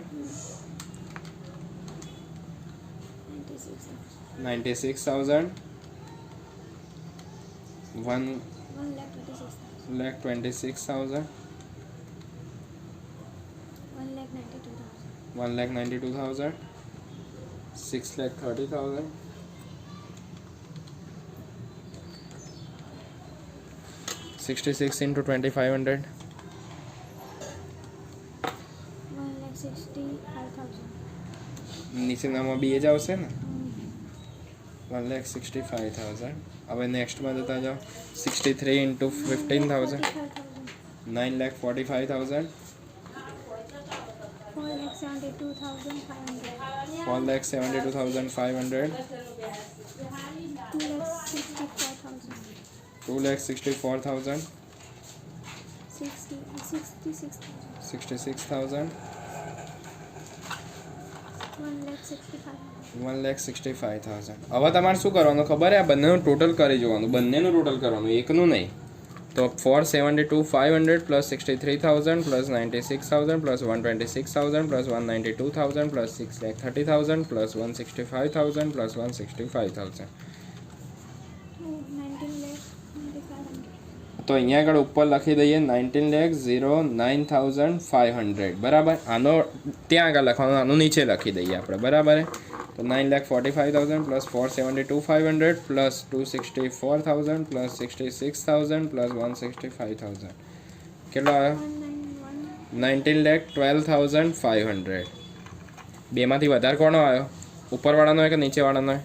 S1: 96,000, 1,26,000, 1,92,000, 6,30,000, 66 into 2,500,
S2: 1,65,000.
S1: નીચેનામાં બી જ આવશે ને 1,65,000. હવે નેક્સ્ટમાં જતા જાઓ 63 into 15,000, 9,45,000,
S2: 4,72,500.
S1: 2,64,000, 66,000, 1,65,000. હવે તમારે શું કરવાનું ખબર છે, આ બંનેનું ટોટલ કરી જોવાનું, બંનેનું ટોટલ કરવાનું, એકનું નહીં. તો 472,500 plus 63,000 plus 96,000 plus 126,000 plus 192,000 plus 6,30,000 plus 165,000 plus 165,000. તો અહીંયા આગળ ઉપર લખી દઈએ 19,09,500 બરાબર. આનો ત્યાં આગળ લખવાનું, આનું નીચે લખી દઈએ આપણે બરાબર. તો 9,45,000 પ્લસ 472,500 પ્લસ 264,000 પ્લસ 66,000 પ્લસ 165,000 કેટલો આવ્યો 19,12,500. બેમાંથી વધારે કોનો આવ્યો, ઉપરવાળાનો હોય કે નીચેવાળાનો હોય?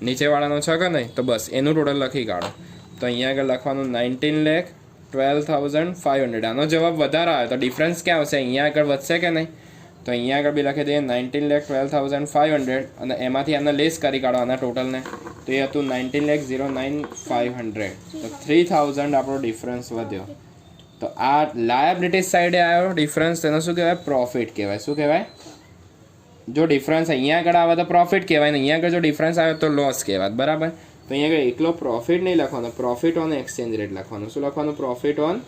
S1: નીચેવાળાનો છે કે નહીં? તો બસ એનું ટોટલ લખી કાઢો. તો અહીંયા આગળ લખવાનું 19,12,500. આનો જવાબ વધારે આવે તો ડિફરન્સ ક્યાં આવશે, અહીંયા આગળ વધશે કે નહીં? તો અહીંયા આગળ બી લખી દઈએ 19,12,500 અને એમાંથી આને લેસ કરી કાઢો આના ટોટલને, તો એ હતું 19,09,500. તો 3,000 આપણો ડિફરન્સ વધ્યો. તો આ લાયબિલિટી સાઈડે આવ્યો ડિફરન્સ, તેનો શું કહેવાય, પ્રોફિટ કહેવાય. શું કહેવાય? જો ડિફરન્સ અહીંયા આગળ આવે તો પ્રોફિટ કહેવાય, ને અહીંયા આગળ જો ડિફરન્સ આવે તો લોસ કહેવાય બરાબર. તો અહીંયા આગળ એકલો પ્રોફિટ નહીં લખવાનો, પ્રોફિટ ઓન એક્સચેન્જ રેટ લખવાનું. શું લખવાનું? Profit on.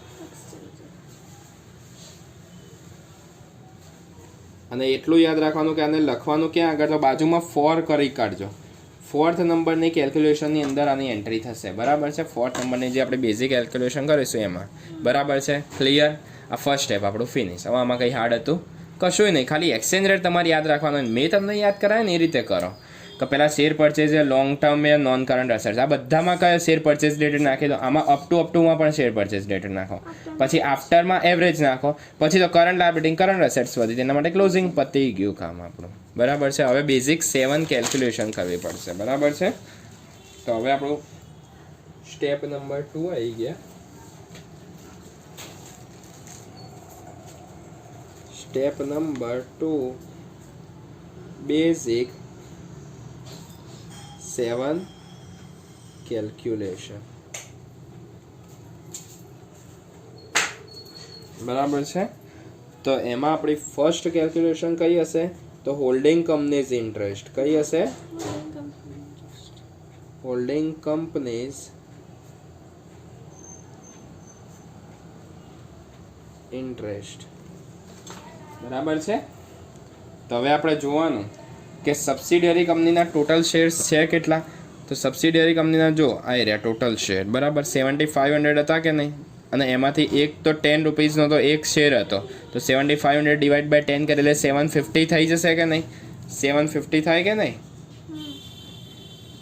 S1: અને એટલું યાદ રાખવાનું કે આને લખવાનું ક્યાં આગળ, તો બાજુમાં 4 કરી કાઢજો. 4th નંબરની કેલ્ક્યુલેશનની અંદર આની એન્ટ્રી થશે બરાબર છે. 4th નંબરની જે આપણે બેઝિક કેલ્ક્યુલેશન કરીશું એમાં બરાબર છે. ક્લિયર? આ ફર્સ્ટ સ્ટેપ આપણું ફિનિશ. હવે આમાં કંઈ હાર્ડ હતું કશું નહીં, ખાલી એક્સચેન્જ રેટ તમારે યાદ રાખવાનો. મેં તમને યાદ કરાય ને એ રીતે કરો કે પહેલાં શેર પરચેઝ, લોંગ ટર્મ યા નોન કરંટ અસેટ્સ, આ બધામાં કયો શેર પરચેઝ ડેટેડ નાખી દો. આમાં અપ ટુમાં પણ શેર પરચેઝ ડેટેડ નાખો, પછી આફ્ટરમાં એવરેજ નાખો, પછી તો કરંટ લાયબિલિટી કરંટ અસેટ્સ વધી, તેના માટે ક્લોઝિંગ પતી ગયું કામ આપણું બરાબર છે. હવે બેઝિક 7 કેલ્ક્યુલેશન કરવી પડશે બરાબર છે. તો હવે આપણું સ્ટેપ નંબર 2 આવી ગયા. સ્ટેપ નંબર 2 બેઝિક 7 કેલ્ક્યુલેશન બરાબર છે. તો એમાં આપણી ફર્સ્ટ કેલ્ક્યુલેશન કઈ હશે, તો હોલ્ડિંગ કંપનીઝ ઇન્ટરેસ્ટ. કઈ હશે? હોલ્ડિંગ કંપનીઝ ઇન્ટરેસ્ટ બરાબર છે. તો હવે આપણે જોવાનું કે સબસિડિયરી કંપનીના ટોટલ શેર્સ છે કેટલા. તો સબસિડિયરી કંપનીના જો આ રહ્યા ટોટલ શેર બરાબર 7,500 હતા કે નહીં, અને એમાંથી એક તો 10 રૂપીસનો તો એક શેર હતો, તો 7,500 ડિવાઈડ બાય 10 કરી એટલે 750 થઈ જશે કે નહીં? 750 થાય કે નહીં?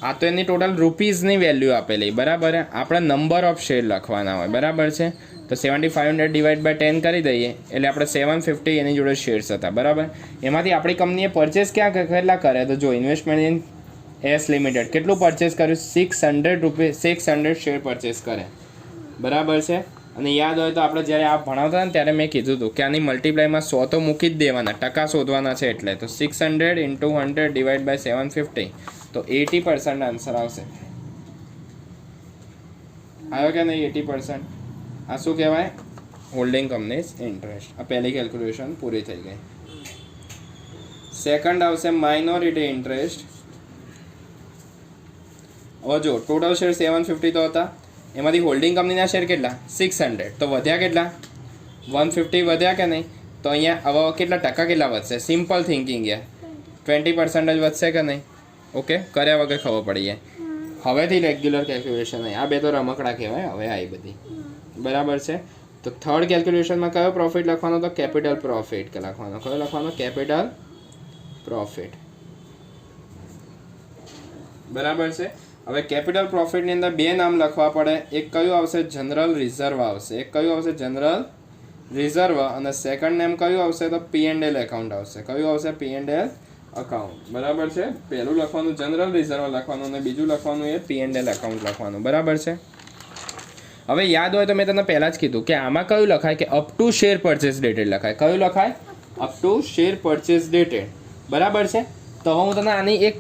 S1: આ તો એની ટોટલ રૂપીઝની વેલ્યુ આપેલી બરાબર. આપણે નંબર ઓફ શેર લખવાના હોય બરાબર છે. તો તો 7500 ડિવાઈડ બાય 10 કરી દઈએ એટલે આપણે 750 એની જોડે શેર્સ હતા, બરાબર. એમાંથી આપણી કંપનીએ પરચેસ કેટલા કર્યા? તો જો ઇન્વેસ્ટમેન્ટ ઇન એસ લિમિટેડ કેટલું પરચેસ કર્યું? 600 શેર પરચેસ કર્યા, બરાબર છે. અને યાદ હોય તો આપણે જ્યારે આ ભણાવતા ને ત્યારે મેં કીધું હતું કે આની મલ્ટીપ્લાયમાં 100 તો મૂકી જ દેવાના, ટકા શોધવાના છે એટલે. તો 600 × 100 ડિવાઈડ બાય 750 તો 80% આન્સર આવશે. આવ્યો કે નહીં? 80%. આ શું કહેવાય? Holding companies interest. આ પહેલી કેલ્ક્યુલેશન પૂરી થઈ ગઈ. સેકન્ડ આવશે માઇનોરિટી ઇન્ટરેસ્ટ. હવે જો ટોટલ શેર 750 તો હતા, એમાંથી હોલ્ડિંગ કંપનીના શેર કેટલા? 600. તો વધ્યા કેટલા? 150 વધ્યા કે નહીં? તો અહીંયા હવે કેટલા ટકા કેટલા વધશે? સિમ્પલ થિંકિંગ યાર, 20% જ વધશે કે નહીં? ઓકે, કર્યા વગર ખબર પડી જાય. હવેથી રેગ્યુલર કેલ્ક્યુલેશન આ બે તો રમકડા કહેવાય. હવે આવી બધી બરાબર છે. તો થર્ડ કેલ્ક્યુલેશનમાં કયો પ્રોફિટ લખવાનો? તો કેપિટલ પ્રોફિટ લખવાનો. કયો લખવાનો? કેપિટલ પ્રોફિટ, બરાબર છે. હવે કેપિટલ પ્રોફિટની અંદર બે નામ લખવા પડે. એક કયું આવશે? જનરલ રિઝર્વ આવશે. એક કયું આવશે? General reserve. અને સેકન્ડ નેમ કયું આવશે? તો P&L એકાઉન્ટ આવશે. કયું આવશે? P&L અકાઉન્ટ, બરાબર છે. પહેલું લખવાનું જનરલ રિઝર્વ લખવાનું અને બીજું લખવાનું એ P&L એકાઉન્ટ લખવાનું, બરાબર છે. હવે યાદ હોય તો મેં તને પહેલાં જ કીધું કે આમાં કયું લખાય? કે up to share purchase dated લખાય. કયું લખાય? Up to share purchase dated, બરાબર છે. તો હવે હું તને આની એક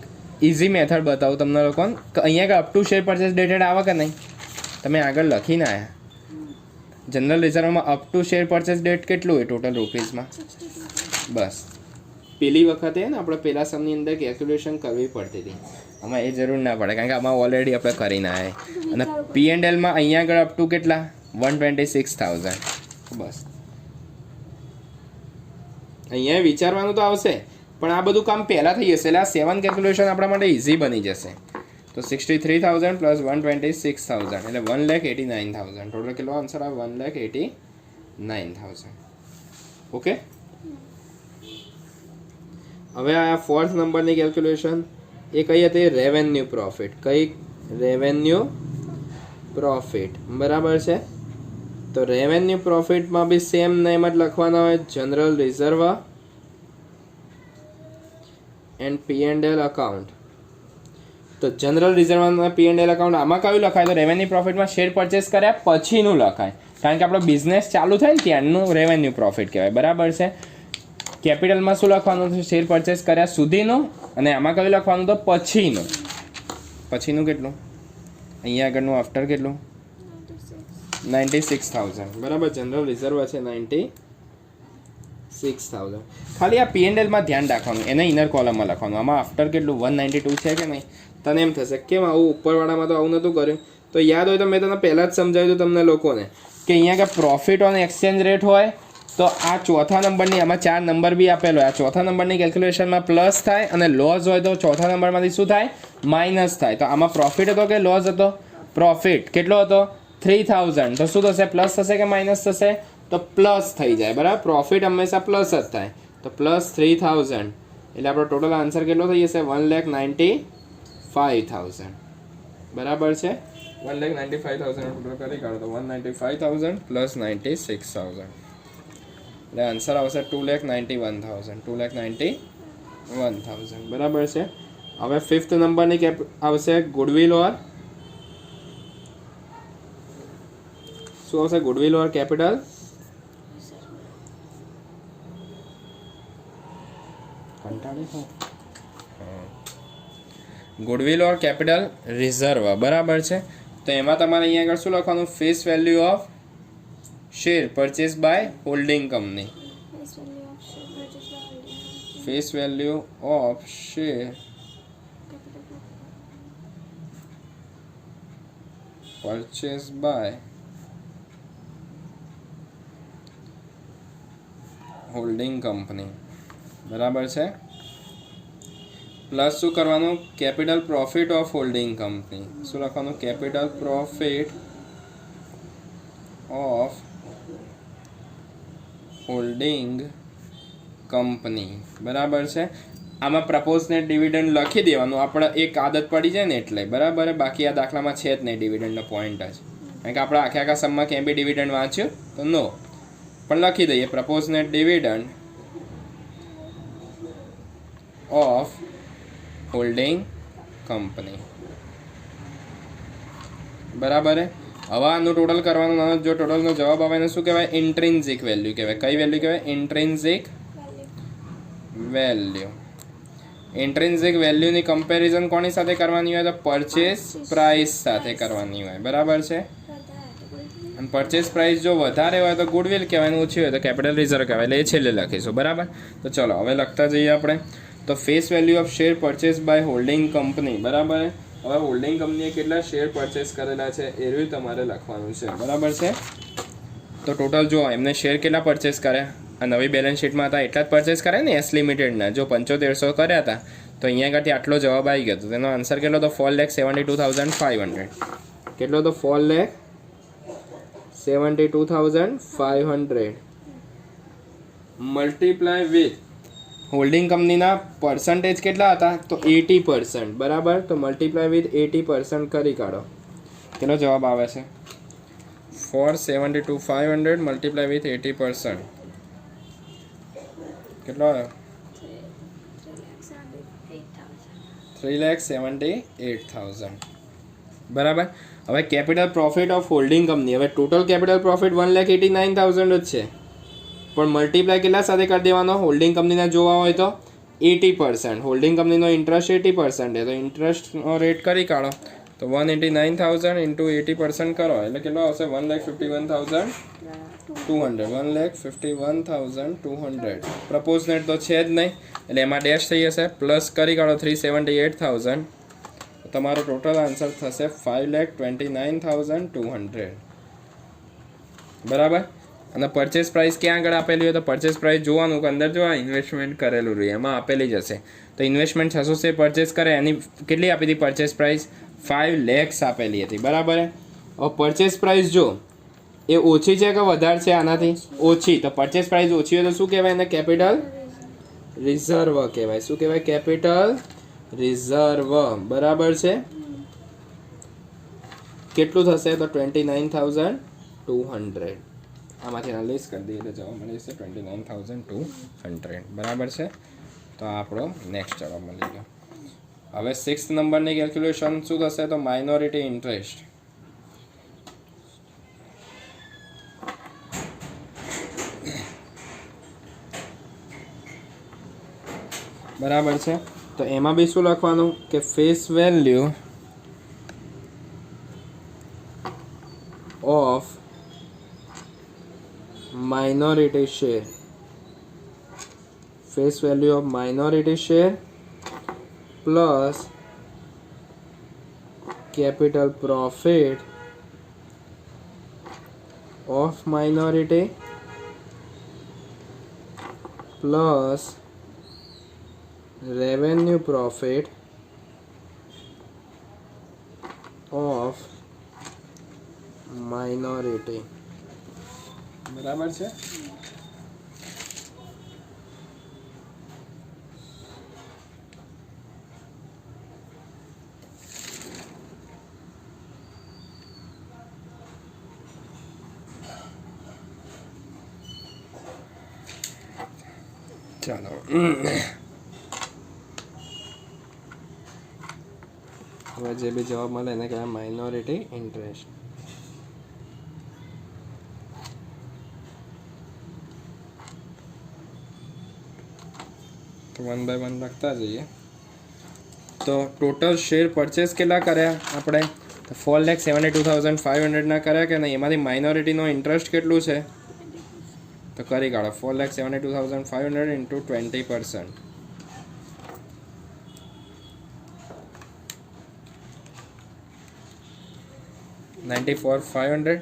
S1: ઇઝી મેથડ બતાવું તમને લોકોને કે અહીંયા કે up to share purchase dated આવે કે નહીં? તમે આગળ લખીને આવ્યા. જનરલ રિઝર્વમાં up to share purchase date કેટલું હોય ટોટલ રૂપીઝમાં? બસ પેલી વખતે ને આપણે પહેલા સમની અંદર કેલ્ક્યુલેશન કરવી પડતી હતી. આમાં એ જરૂર ના પડે કારણ કે આમાં ઓલરેડી આપણે કરીને આવ્યા. અને P&Lમાં અહીંયા આગળ અપ ટુ કેટલા? 126,000. બસ અહીંયા વિચારવાનું તો આવશે પણ આ બધું કામ પહેલાં થઈ જશે એટલે આ 7 કેલ્ક્યુલેશન આપણા માટે ઇઝી બની જશે. તો 63,000 પ્લસ 126,000 એટલે 1,89,000. ટોટલ કેટલો આન્સર આવે? 1,89,000. ઓકે, હવે આ ફોર્થ નંબરની કેલ્ક્યુલેશન એ કઈ હતી? Revenue profit. કઈ? રેવન્યુ પ્રોફિટ, બરાબર છે. તો રેવન્યુ પ્રોફિટમાં બી સેમ નેમ જ લખવાના હોય, general reserve and P&L account. તો જનરલ રિઝર્વ અને P&L અકાઉન્ટ આમાં કયું લખાય? તો રેવન્યુ પ્રોફિટમાં શેર પરચેસ કર્યા પછીનું લખાય કારણ કે આપણો બિઝનેસ ચાલુ થાય ને ત્યારનું રેવન્યુ પ્રોફિટ કહેવાય, બરાબર છે. કેપિટલમાં શું લખવાનું છે? શેર પરચેસ કર્યા સુધીનું. અને આમાં કયું લખવાનું? તો પછીનું. પછીનું કેટલું? અહીંયા આગળનું આફ્ટર કેટલું? 96,000, બરાબર. જનરલ રિઝર્વ છે 96,000. ખાલી આ P&Lમાં ધ્યાન રાખવાનું, એને ઇનર કોલમમાં લખવાનું. આમાં આફ્ટર કેટલું? 192 છે કે નહીં? તને એમ થશે કેમ આવું ઉપરવાળામાં તો આવું નહોતું કર્યું? તો યાદ હોય તો મેં તને પહેલાં જ સમજાવ્યું તમને લોકોને કે અહીંયા કે પ્રોફિટ ઓન એક્સચેન્જ રેટ હોય તો આ ચોથા નંબરની, આમાં 4 નંબર બી આપેલો હોય, આ ચોથા નંબરની કેલ્ક્યુલેશનમાં પ્લસ થાય અને લોસ હોય તો ચોથા નંબરમાંથી શું થાય? માઇનસ થાય. તો આમાં પ્રોફિટ હતો કે લોસ હતો? પ્રોફિટ. કેટલો હતો? 3,000. તો શું થશે? પ્લસ થશે કે માઇનસ થશે? તો પ્લસ થઈ જાય, બરાબર. પ્રોફિટ હંમેશા પ્લસ જ થાય. તો પ્લસ 3,000 એટલે આપણો ટોટલ આન્સર કેટલો થઈ જશે? 1,95,000, બરાબર છે. 1,95,000 ટોટલ કરી કાઢો તો 1,95,000 પ્લસ 96,000 એટલે આન્સર આવશે 2,91,000. 2,91,000, બરાબર છે. હવે ફિફ્થ નંબરની આવશે ગુડવિલ ઓર શું આવશે? Goodwill or capital goodwill or capital reserve, બરાબર છે. તો એમાં તમારે અહીંયા આગળ શું લખવાનું? Face value of share purchase by holding company. Face value of share purchase by holding company, બરાબર છે. પ્લસ શું કરવાનું? Capital profit of holding company. શું લખવાનું? Capital profit of holding company, બરાબર છે. આમાં પ્રપોઝનેટ ડિવિડન્ડ લખી દેવાનું. આપણે એક આદત પડી જાય ને એટલે, બરાબર. બાકી આ દાખલામાં છે જ નહીં ડિવિડન્ડનો પોઈન્ટ જ. કારણ કે આપણે આખા સમમાં ક્યાંય બી ડિવિડન્ડ વાંચ્યું તો નો, પણ લખી દઈએ propose net dividend of holding company. બરાબર હે. હવે આનું ટોટલ કરવાનું, જો ટોટલનો જવાબ આવે એને શું કહેવાય? ઇન્ટ્રિન્સિક વેલ્યુ કહેવાય. કઈ વેલ્યુ કહેવાય? ઇન્ટ્રિન્સિક વેલ્યુ. ઇન્ટ્રિન્સિક વેલ્યુની કમ્પેરિઝન કોની સાથે કરવાની હોય? તો પરચેસ પ્રાઇસ સાથે કરવાની હોય. બરાબર છે. અને પરચેસ પ્રાઇસ જો વધારે હોય તો ગુડવિલ કહેવાય, ઓછી હોય તો કેપિટલ રિઝર્વ કહેવાય. એટલે એ છેલ્લે લખીશું. બરાબર. તો ચલો હવે લખતા જઈએ આપણે. તો face value of share purchase by holding company. બરાબર. હવે હોલ્ડિંગ કંપનીએ કેટલા શેર પરચેસ કરેલા છે એ તમારે લખવાનું છે. બરાબર છે. તો ટોટલ જો એમને શેર કેટલા પરચેસ કર્યા? આ નવી બેલેન્સ શીટમાં હતા એટલા જ પરચેસ કર્યા ને એસ લિમિટેડના. જો 7500 કર્યા હતા તો અહીંયા આગળથી આટલો જવાબ આવી ગયો હતો. તેનો આન્સર કેટલો હતો? 4,72,500. કેટલો હતો? 4,72,500 મલ્ટીપ્લાય વિથ હોલ્ડિંગ કંપનીના પર્સન્ટેજ કેટલા હતા? તો 80%. બરાબર. તો મલ્ટીપ્લાય વિથ 80% કરી કાઢો. કેટલો જવાબ આવે છે? 4,72,500 મલ્ટીપ્લાય વિથ 80%. કેટલો આવ્યો? 3,78,000. બરાબર. હવે capital profit of holding company. હવે ટોટલ કેપિટલ પ્રોફિટ 1,89,000 જ છે, પણ મલ્ટીપ્લાય કેટલા સાથે કરી દેવાનો? હોલ્ડિંગ કંપનીના જોવા હોય તો 80%. હોલ્ડિંગ કંપનીનો ઇન્ટરેસ્ટ 80% છે, તો ઇન્ટરેસ્ટનો રેટ કરી કાઢો. તો 189,000 ઇન્ટુ 80% કરો એટલે કેટલો આવશે? 1,51,200. 1,51,200. પ્રપોઝ નેટ તો છે જ નહીં એટલે એમાં ડેશ થઈ જશે. પ્લસ કરી કાઢો 378,000. તમારો ટોટલ આન્સર થશે 5,29,200. બરાબર. અને પરચેસ પ્રાઇસ ક્યાં આગળ આપેલી હોય તો પરચેસ પ્રાઇસ જોવાનું કે અંદર જો આ ઇન્વેસ્ટમેન્ટ કરેલું રહે એમાં આપેલી જ હશે. તો ઇન્વેસ્ટમેન્ટ 600 શેર પરચેસ કરે એની કેટલી આપી હતી પરચેસ પ્રાઇસ? 5 lakhs આપેલી હતી. બરાબર. હવે પરચેસ પ્રાઇસ જો એ ઓછી છે કે વધારે છે? આનાથી ઓછી. તો પરચેસ પ્રાઇસ ઓછી હોય તો શું કહેવાય એને? કેપિટલ રિઝર્વ કહેવાય. શું કહેવાય? Capital reserve. બરાબર છે. કેટલું થશે? તો 29,200. આમાંથી એનાલિસ કરી દઈએ એટલે જવાબ મળી જશે 29,200. બરાબર છે. તો આપણો નેક્સ્ટ જવાબ મળી ગયો. હવે 6th નંબરની કેલ્ક્યુલેશન શું થશે? તો માઇનોરિટી ઇન્ટરેસ્ટ. બરાબર છે. તો એમાં બી શું લખવાનું કે face value of minority share. Face value of minority share plus capital profit of minority plus revenue profit of minority. બરાબર છે. ચાલો હવે જે બી જવાબ મળે એને કહેવાય માઇનોરિટી ઇન્ટરેસ્ટ. તો 1 by 1 લખતા જઈએ. તો ટોટલ શેર પરચેસ કેટલા કર્યા આપણે? તો 4,72,500 ના કર્યા કે નહીં? એમાંથી માઇનોરિટીનો ઇન્ટરેસ્ટ કેટલું છે? તો કરી કાઢો 4,72,500 ઇન્ટુ 20%. 94,500.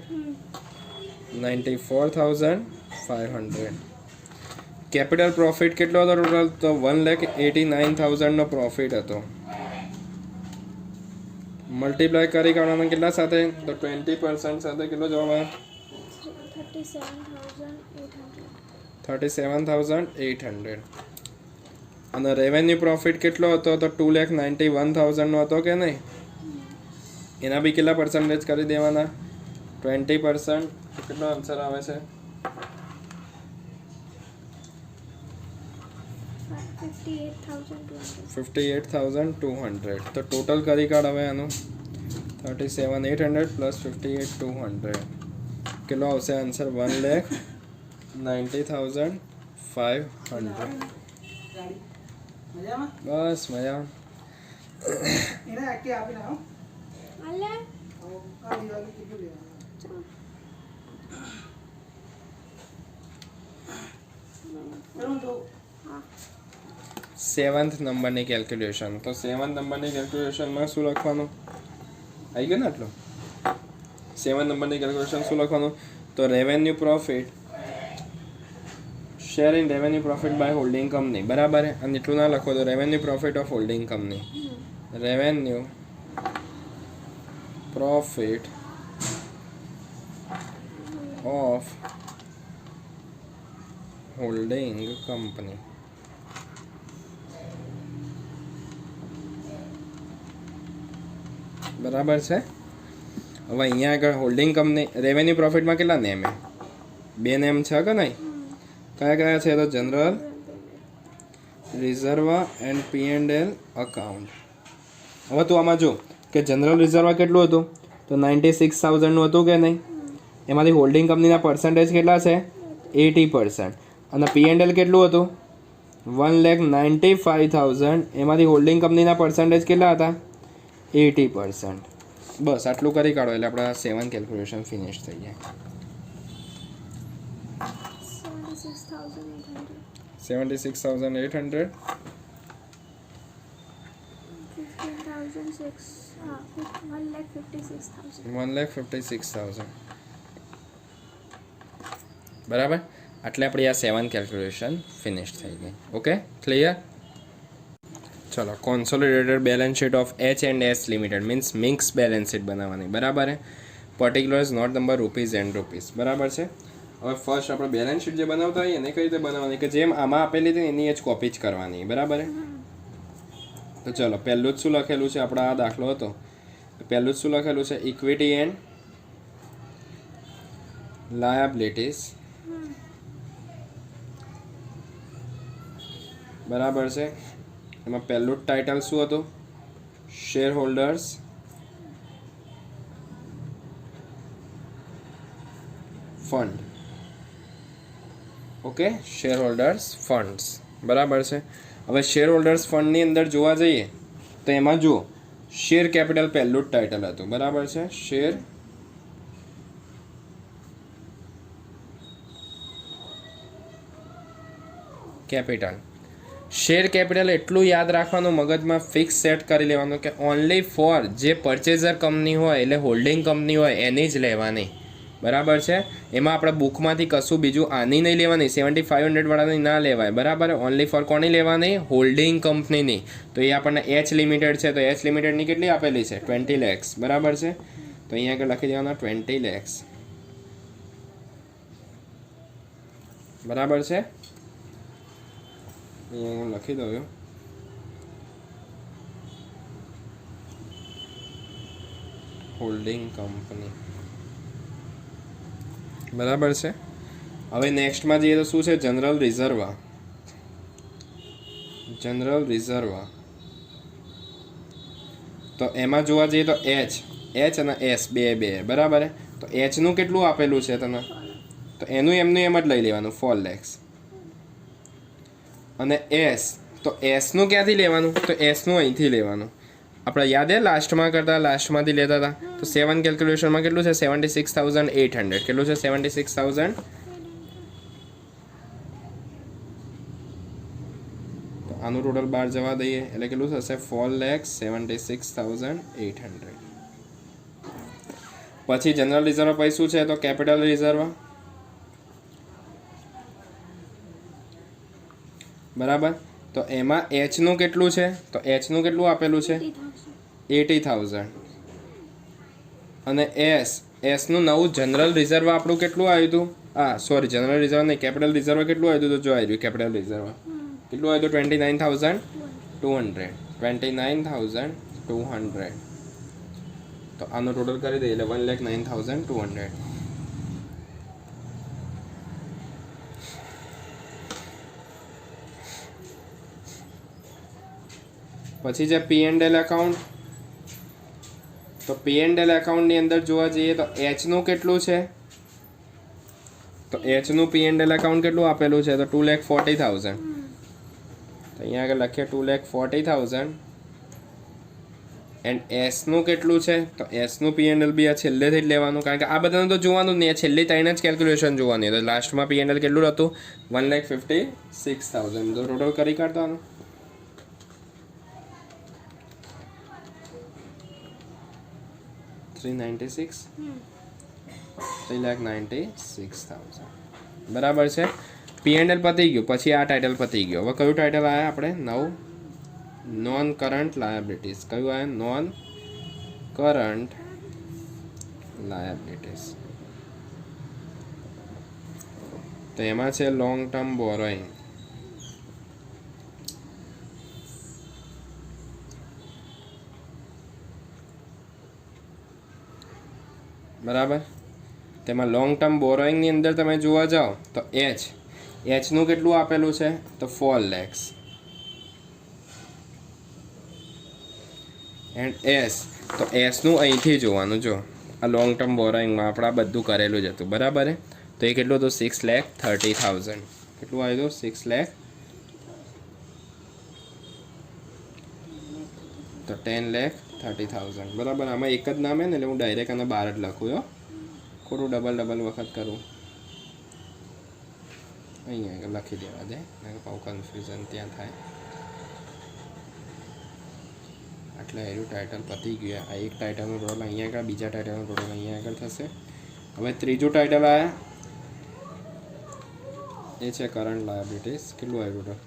S1: 94,500. કેપિટલ પ્રોફિટ કેટલો હતો ટોટલ? તો 1,89,000 નો પ્રોફિટ હતો. મલ્ટીપ્લાય કરી કાઢવાનું કેટલા સાથે? તો 20% સાથે. કેટલો જવાબ આવે? 37,800. અને રેવન્યુ પ્રોફિટ કેટલો હતો? તો 2,91,000 નો હતો કે નહીં? એના બી કેટલા પર્સન્ટેજ કરી દેવાના? 20%, કેટલો આન્સર આવે છે? 58,200. તો ટોટલ કરી કાઢ હવે આનું 37,800 પ્લસ 58,200 કેટલો આવશે આન્સર? 1,90,500. બસ મજા.
S2: અલે
S1: 7th નંબરની કેલ્ક્યુલેશન. તો 7th નંબરની કેલ્ક્યુલેશનમાં શું લખવાનું? આવી ગયું ને આટલું? 7th નંબરની કેલ્ક્યુલેશન શું લખવાનું? તો revenue profit, share in revenue profit by holding company, બરાબર. અને એટલું ના લખો તો revenue profit of holding company, revenue profit of holding company. બરાબર છે. હવે અહીંયા આગળ હોલ્ડિંગ કંપની રેવન્યુ પ્રોફિટમાં કેટલા નેમ? 2 નેમ છે કે નહીં? કયા કયા છે? તો general reserve and P&L account. હવે તું આમાં જો કે જનરલ રિઝર્વ કેટલું હતું? તો 96,000નું હતું કે નહીં? એમાંથી હોલ્ડિંગ કંપનીના પર્સન્ટેજ કેટલા છે? 80%. અને P&L કેટલું હતું? 1,95,000. એમાંથી હોલ્ડિંગ કંપનીના પર્સન્ટેજ કેટલા હતા? 80%. બસ આટલું કરી કાઢો એટલે આપણા 7 કેલ્ક્યુલેશન ફિનિશ થઈ જાય. 76,800 1,56,000. બરાબર. એટલે આપણી આ 7 કેલ્ક્યુલેશન ફિનિશ થઈ ગઈ. Okay, clear? ચલો, consolidated balance sheet of H&S limited means mix balance sheet બનાવવાની. બરાબર છે. Particulars note number rupees and rupees. બરાબર છે. હવે ફર્સ્ટ આપણે બેલેન્સ શીટ જે બનાવતા હોઈએ એને કઈ રીતે બનાવવાની? કે જેમ આમાં આપેલી હતી એની જ કોપી જ કરવાની. બરાબર. તો ચલો, પહેલું જ શું લખેલું છે? આપણા આ દાખલો હતો. પહેલું જ શું લખેલું છે? Equity and liabilities. બરાબર છે. એમાં પહેલું જ ટાઇટલ શું હતું? Share holders fund. Okay, share holders funds. બરાબર છે. હવે શેર હોલ્ડર્સ ફંડની અંદર જોવા જઈએ તો એમાં જુઓ શેર કેપિટલ પહેલું જ ટાઇટલ હતું. બરાબર છે. Share capital. શેર કેપિટલ એટલું યાદ રાખવાનું, મગજમાં ફિક્સ સેટ કરી લેવાનું કે ઓનલી ફોર જે પરચેઝર કંપની હોય એટલે હોલ્ડિંગ કંપની હોય એની જ લેવાની. બરાબર છે. એમાં આપણે બુકમાંથી કશું બીજું આની નહીં લેવાની, 7500 વાળાની ના લેવાય. બરાબર. ઓનલી ફોર કોની લેવાની? હોલ્ડિંગ કંપનીની. તો એ આપણને H લિમિટેડ છે તો H લિમિટેડની કેટલી આપેલી છે? 20 lakhs. બરાબર છે. તો અહીંયા આગળ લખી દેવાના 20 lakhs. બરાબર છે. અહીંયા હું લખી દઉં. Holding company. બરાબર છે. હવે નેક્સ્ટમાં જઈએ તો શું છે? General reserve. General reserve. તો એમાં જોવા જઈએ તો H અને S બે. બરાબર. તો Hનું કેટલું આપેલું છે તને? તો એનું એમનું એમ જ લઈ લેવાનું 4 lakhs. અને S, તો Sનું ક્યાંથી લેવાનું? તો Sનું અહીંથી લેવાનું. આપણે યાદ લાસ્ટમાં લાસ્ટમાંથી લેતા હતા. તો 7 કેલ્ક્યુલેશનમાં કેટલું છે? 76,800. કેટલું છે? 76,000. તો આનું ટોટલ બહાર જવા દઈએ એટલે કેટલું થશે? 4,76,800. પછી જનરલ રિઝર્વ પછી શું છે? તો કેપિટલ રિઝર્વ. બરાબર. તો એમાં Hનું કેટલું છે? તો Hનું કેટલું આપેલું છે? 80,000. અને Sનું નવું જનરલ રિઝર્વ આપણું કેટલું આવ્યું હતું? સોરી, જનરલ રિઝર્વ નહીં, કેપિટલ રિઝર્વ કેટલું આવ્યું હતું? તો જો આવ્યું કેપિટલ રિઝર્વ કેટલું આવ્યું હતું? 29,200. 29,200. તો આનો ટોટલ કરી દઈએ એટલે 1,09,200. પછી છે P&L એકાઉન્ટ. તો P&L એકાઉન્ટની અંદર જોવા જઈએ તો એચ નું કેટલું છે, તો એચ નું P&L એકાઉન્ટ કેટલું આપેલું છે, તો 2,40,000. તો અહીંયા આગળ લખીએ 2,40,000. એન્ડ એસ નું કેટલું છે, તો એસ નું P&L બી આ છેલ્લેથી જ લેવાનું, કારણ કે આ બધાનું તો જોવાનું જ નહીં, છેલ્લી ત્રણ જ કેલ્ક્યુલેશન જોવાની. તો લાસ્ટમાં P&L કેટલું હતું, 1,56,000. તો ટોટલ કરી કાઢવાનું. $396,000 બરાબર છે. P&L પતી ગયું, પછી આ ટાઇટલ પતી ગયું. હવે કયું ટાઇટલ આવ્યા આપણે નવું, નોન કરંટ લાયબિલિટીઝ. કયું આવ્યા, નોન કરંટ લાયબિલિટીઝ. તો એમાં છે લોંગ ટર્મ બોરોઈંગ. બરાબર. તેમાં લોંગ ટર્મ બોરોઈંગની અંદર તમે જોવા જાઓ તો એચનું કેટલું આપેલું છે, તો 4 lakhs. એન્ડ એસ, તો એસનું અહીંથી જોવાનું. જો આ લોંગ ટર્મ બોરોઈંગમાં આપણે આ બધું કરેલું જ હતું, બરાબર. તો એ કેટલું હતું, 6,30,000. કેટલું આવ્યું, 6,00,000. તો 10,30,000. બરાબર. આમાં એક જ નામ હે ને એટલે હું ડાયરેક્ટ આને બહાર જ લખું. ખોટું ડબલ વખત કરું, અહીંયા લખી દેવા દે, બહુ કન્ફ્યુઝન ત્યાં થાય. એટલે એનું ટાઇટલ પતી ગયું. આ એક ટાઇટલનું ટોટલ અહીંયા આગળ, બીજા ટાઇટલનું ટોટલ અહીંયા આગળ થશે. હવે ત્રીજું ટાઇટલ આવ્યા એ છે કરંટ લાયબિલિટીઝ. કેટલું આવ્યું ટોટલ,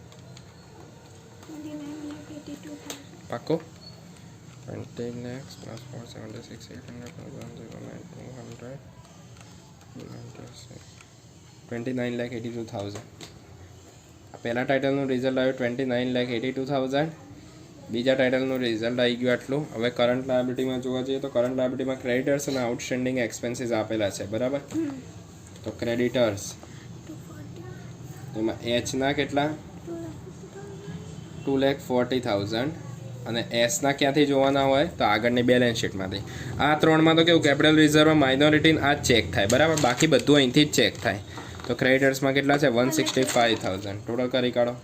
S1: પાક્કો 20 lakhs plus 476,800 29,82,000. પહેલા ટાઇટલનું રિઝલ્ટ આવ્યું 29,82,000. બીજા ટાઇટલનું રિઝલ્ટ આવી ગયું આટલું. હવે કરંટ લાયબિલિટીમાં જોવા જઈએ તો કરંટ લાયબિલિટીમાં ક્રેડિટર્સ અને આઉટસ્ટેન્ડિંગ એક્સપેન્સીસ આપેલા છે, બરાબર. તો ક્રેડિટર્સ એમાં એચના કેટલા, 2,40,000. અને એસના ક્યાંથી જોવાના હોય, તો આગળની બેલેન્સ શીટમાંથી. આ ત્રણમાં તો કેવું, કેપિટલ રિઝર્વ, માઇનોરિટી આ જ ચેક થાય, બરાબર. બાકી બધું અહીંથી જ ચેક થાય. તો ક્રેડિટર્સમાં કેટલા છે, 165,000. ટોટલ કરી કાઢો.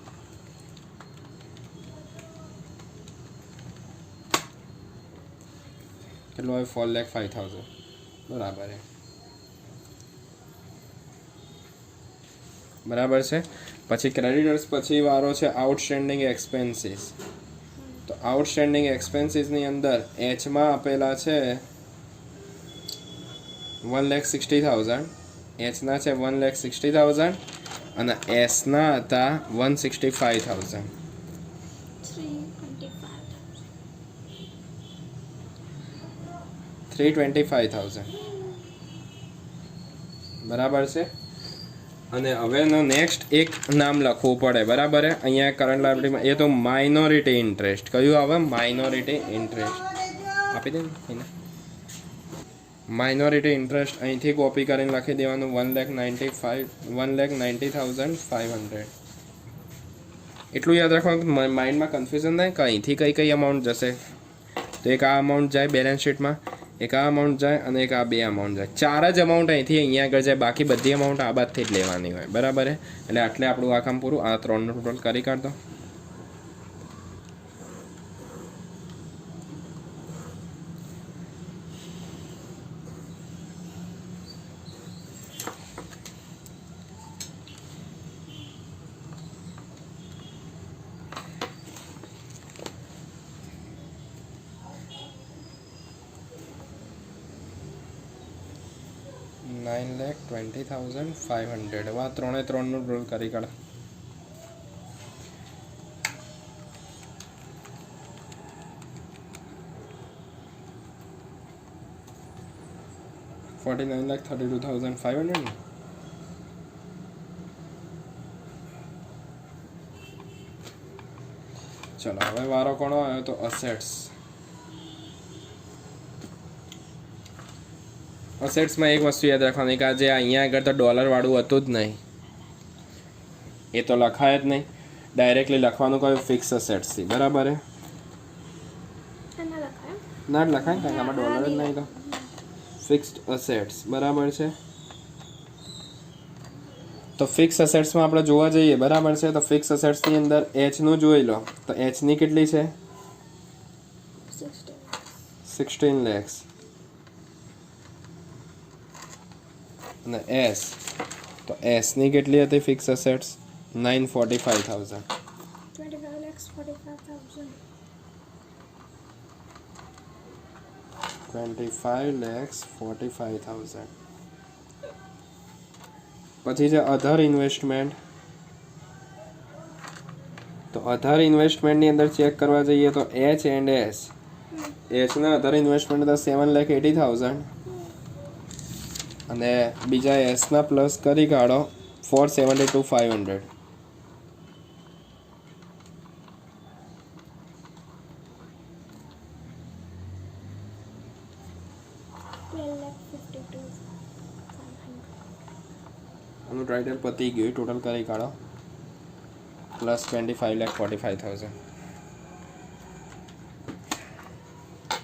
S1: કેટલું હોય, 4,05,000. બરાબર બરાબર છે. પછી ક્રેડિટર્સ પછી વારો છે આઉટસ્ટેન્ડિંગ એક્સપેન્સીસ. તો આઉટસ્ટેન્ડિંગ એક્સપેન્સીસની અંદર એચમાં આપેલા છે 1,60,000. એચના છે 1,60,000 અને એસના હતા 165,000. 325,000. બરાબર છે. અને હવેનો નેક્સ્ટ એક નામ લખવું પડે, બરાબર. અહીંયા કરંટ લાયબિલિટીમાં એ તો માઇનોરિટી ઇન્ટરેસ્ટ. કયું આવે, માઇનોરિટી ઇન્ટરેસ્ટ. આપી દે ને, માઇનોરિટી ઇન્ટરેસ્ટ અહીંથી કોપી કરીને લખી દેવાનું 1,90,500. એટલું યાદ રાખવાનું, માઇન્ડમાં કન્ફ્યુઝન થાય કે અહીંથી કઈ અમાઉન્ટ જશે. તો એક આ અમાઉન્ટ જાય બેલેન્સ શીટમાં, એક આ અમાઉન્ટ જાય અને એક આ બે અમાઉન્ટ જાય. 4 જ અમાઉન્ટ અહીંથી અહીંયા આગળ જાય, બાકી બધી અમાઉન્ટ આ બાદથી જ લેવાની હોય, બરાબર. એટલે આટલે આપણું આ કામ પૂરું. આ 3નું ટોટલ કરી કાઢતો. $9,20,500. હવે આ 3નું ટોટલ કરી કાઢો. $49,32,500. ચલો હવે વારો કોનો આવ્યો, તો અસેટ્સ. અસેટ્સમાં એક વસ્તુ યાદ રાખવાની કે આજે અહીંયા આગળ તો ડોલરવાળું હતું જ નહીં, એ તો લખાય જ નહીં. ડાયરેક્ટલી લખવાનું કયું ફિક્સ અસેટ્સથી, બરાબર હે?
S2: એના લખાય
S1: ના જ લખાય કારણ કે આમાં ડોલર જ નહીં તો ફિક્સ્ડ અસેટ્સ, બરાબર છે. તો ફિક્સ અસેટ્સમાં આપણે જોવા જઈએ, બરાબર છે. તો ફિક્સ અસેટ્સની અંદર એચનું જોઈ લો તો એચની કેટલી છે? 16 lakhs. અને એસ તો એસની કેટલી હતી ફિક્સ અસેટ્સ? 945,000.
S2: 25 lakhs 45,000.
S1: 25,45,000. પછી છે અધર ઇન્વેસ્ટમેન્ટ. તો અધર ઇન્વેસ્ટમેન્ટની અંદર ચેક કરવા જઈએ તો એચ એન્ડ એસ. એચના અધર ઇન્વેસ્ટમેન્ટ તો 7,80,000 અને બીજા એસના પ્લસ કરી કાઢો 472,500. આનું ટાઇટલ પતી ગયું, ટોટલ કરી કાઢો પ્લસ 25,45,000.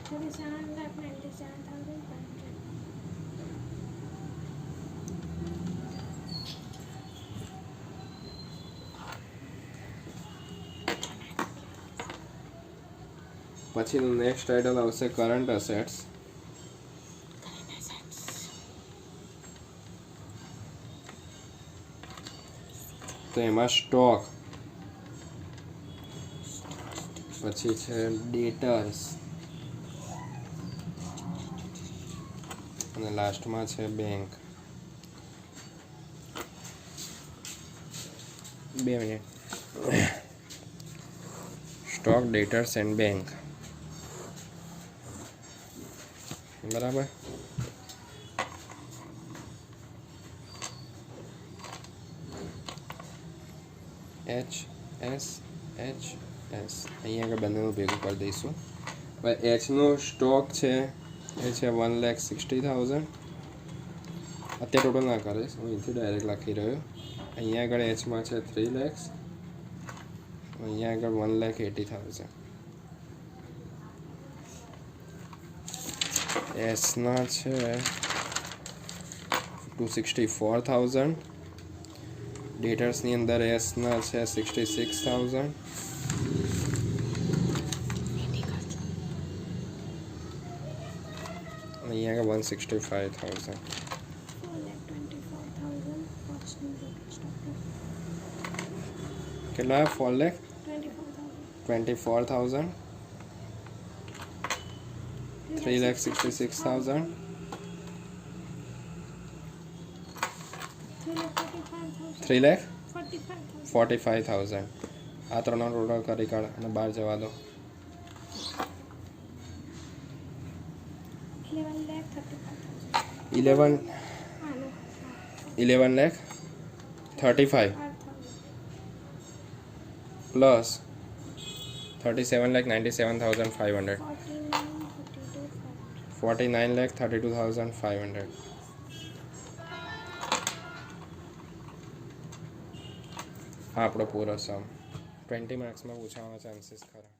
S2: 37,97,500.
S1: પછીનું નેક્સ્ટ ટાઇટલ આવશે કરંટ અસેટ્સ. તો એમાં સ્ટોક, પછી છે ડેટર્સ અને લાસ્ટમાં છે bank. 2 minute. Stock, ડેટર્સ and bank, બરાબર. એચ એસ અહીંયા આગળ બંનેનું ભેગું કરી દઈશું. હવે એચનો સ્ટોક છે એ છે 1,60,000. અત્યારે ટોટલ ના કરીશ, હું અહીંથી ડાયરેક્ટ લખી રહ્યો. અહીંયા આગળ એચમાં છે 3 lakhs, અહીંયા આગળ 1,80,000. એસના છે 264,000. ડેટર્સની અંદર એસના છે 66,000. અહીંયા આગળ 165,000.
S2: 4,24,000.
S1: કેટલા? 4,24,000. 3,66,000. 3,45,000. આ ત્રણનો ટોટલ કરી કાઢ અને બહાર જવા દો. 11,35,000 પ્લસ 37,97,500. 49,32,500. હા આપણો પૂરો સમ 20 માર્ક્સમાં પૂછાવાના ચાન્સીસ ખરા.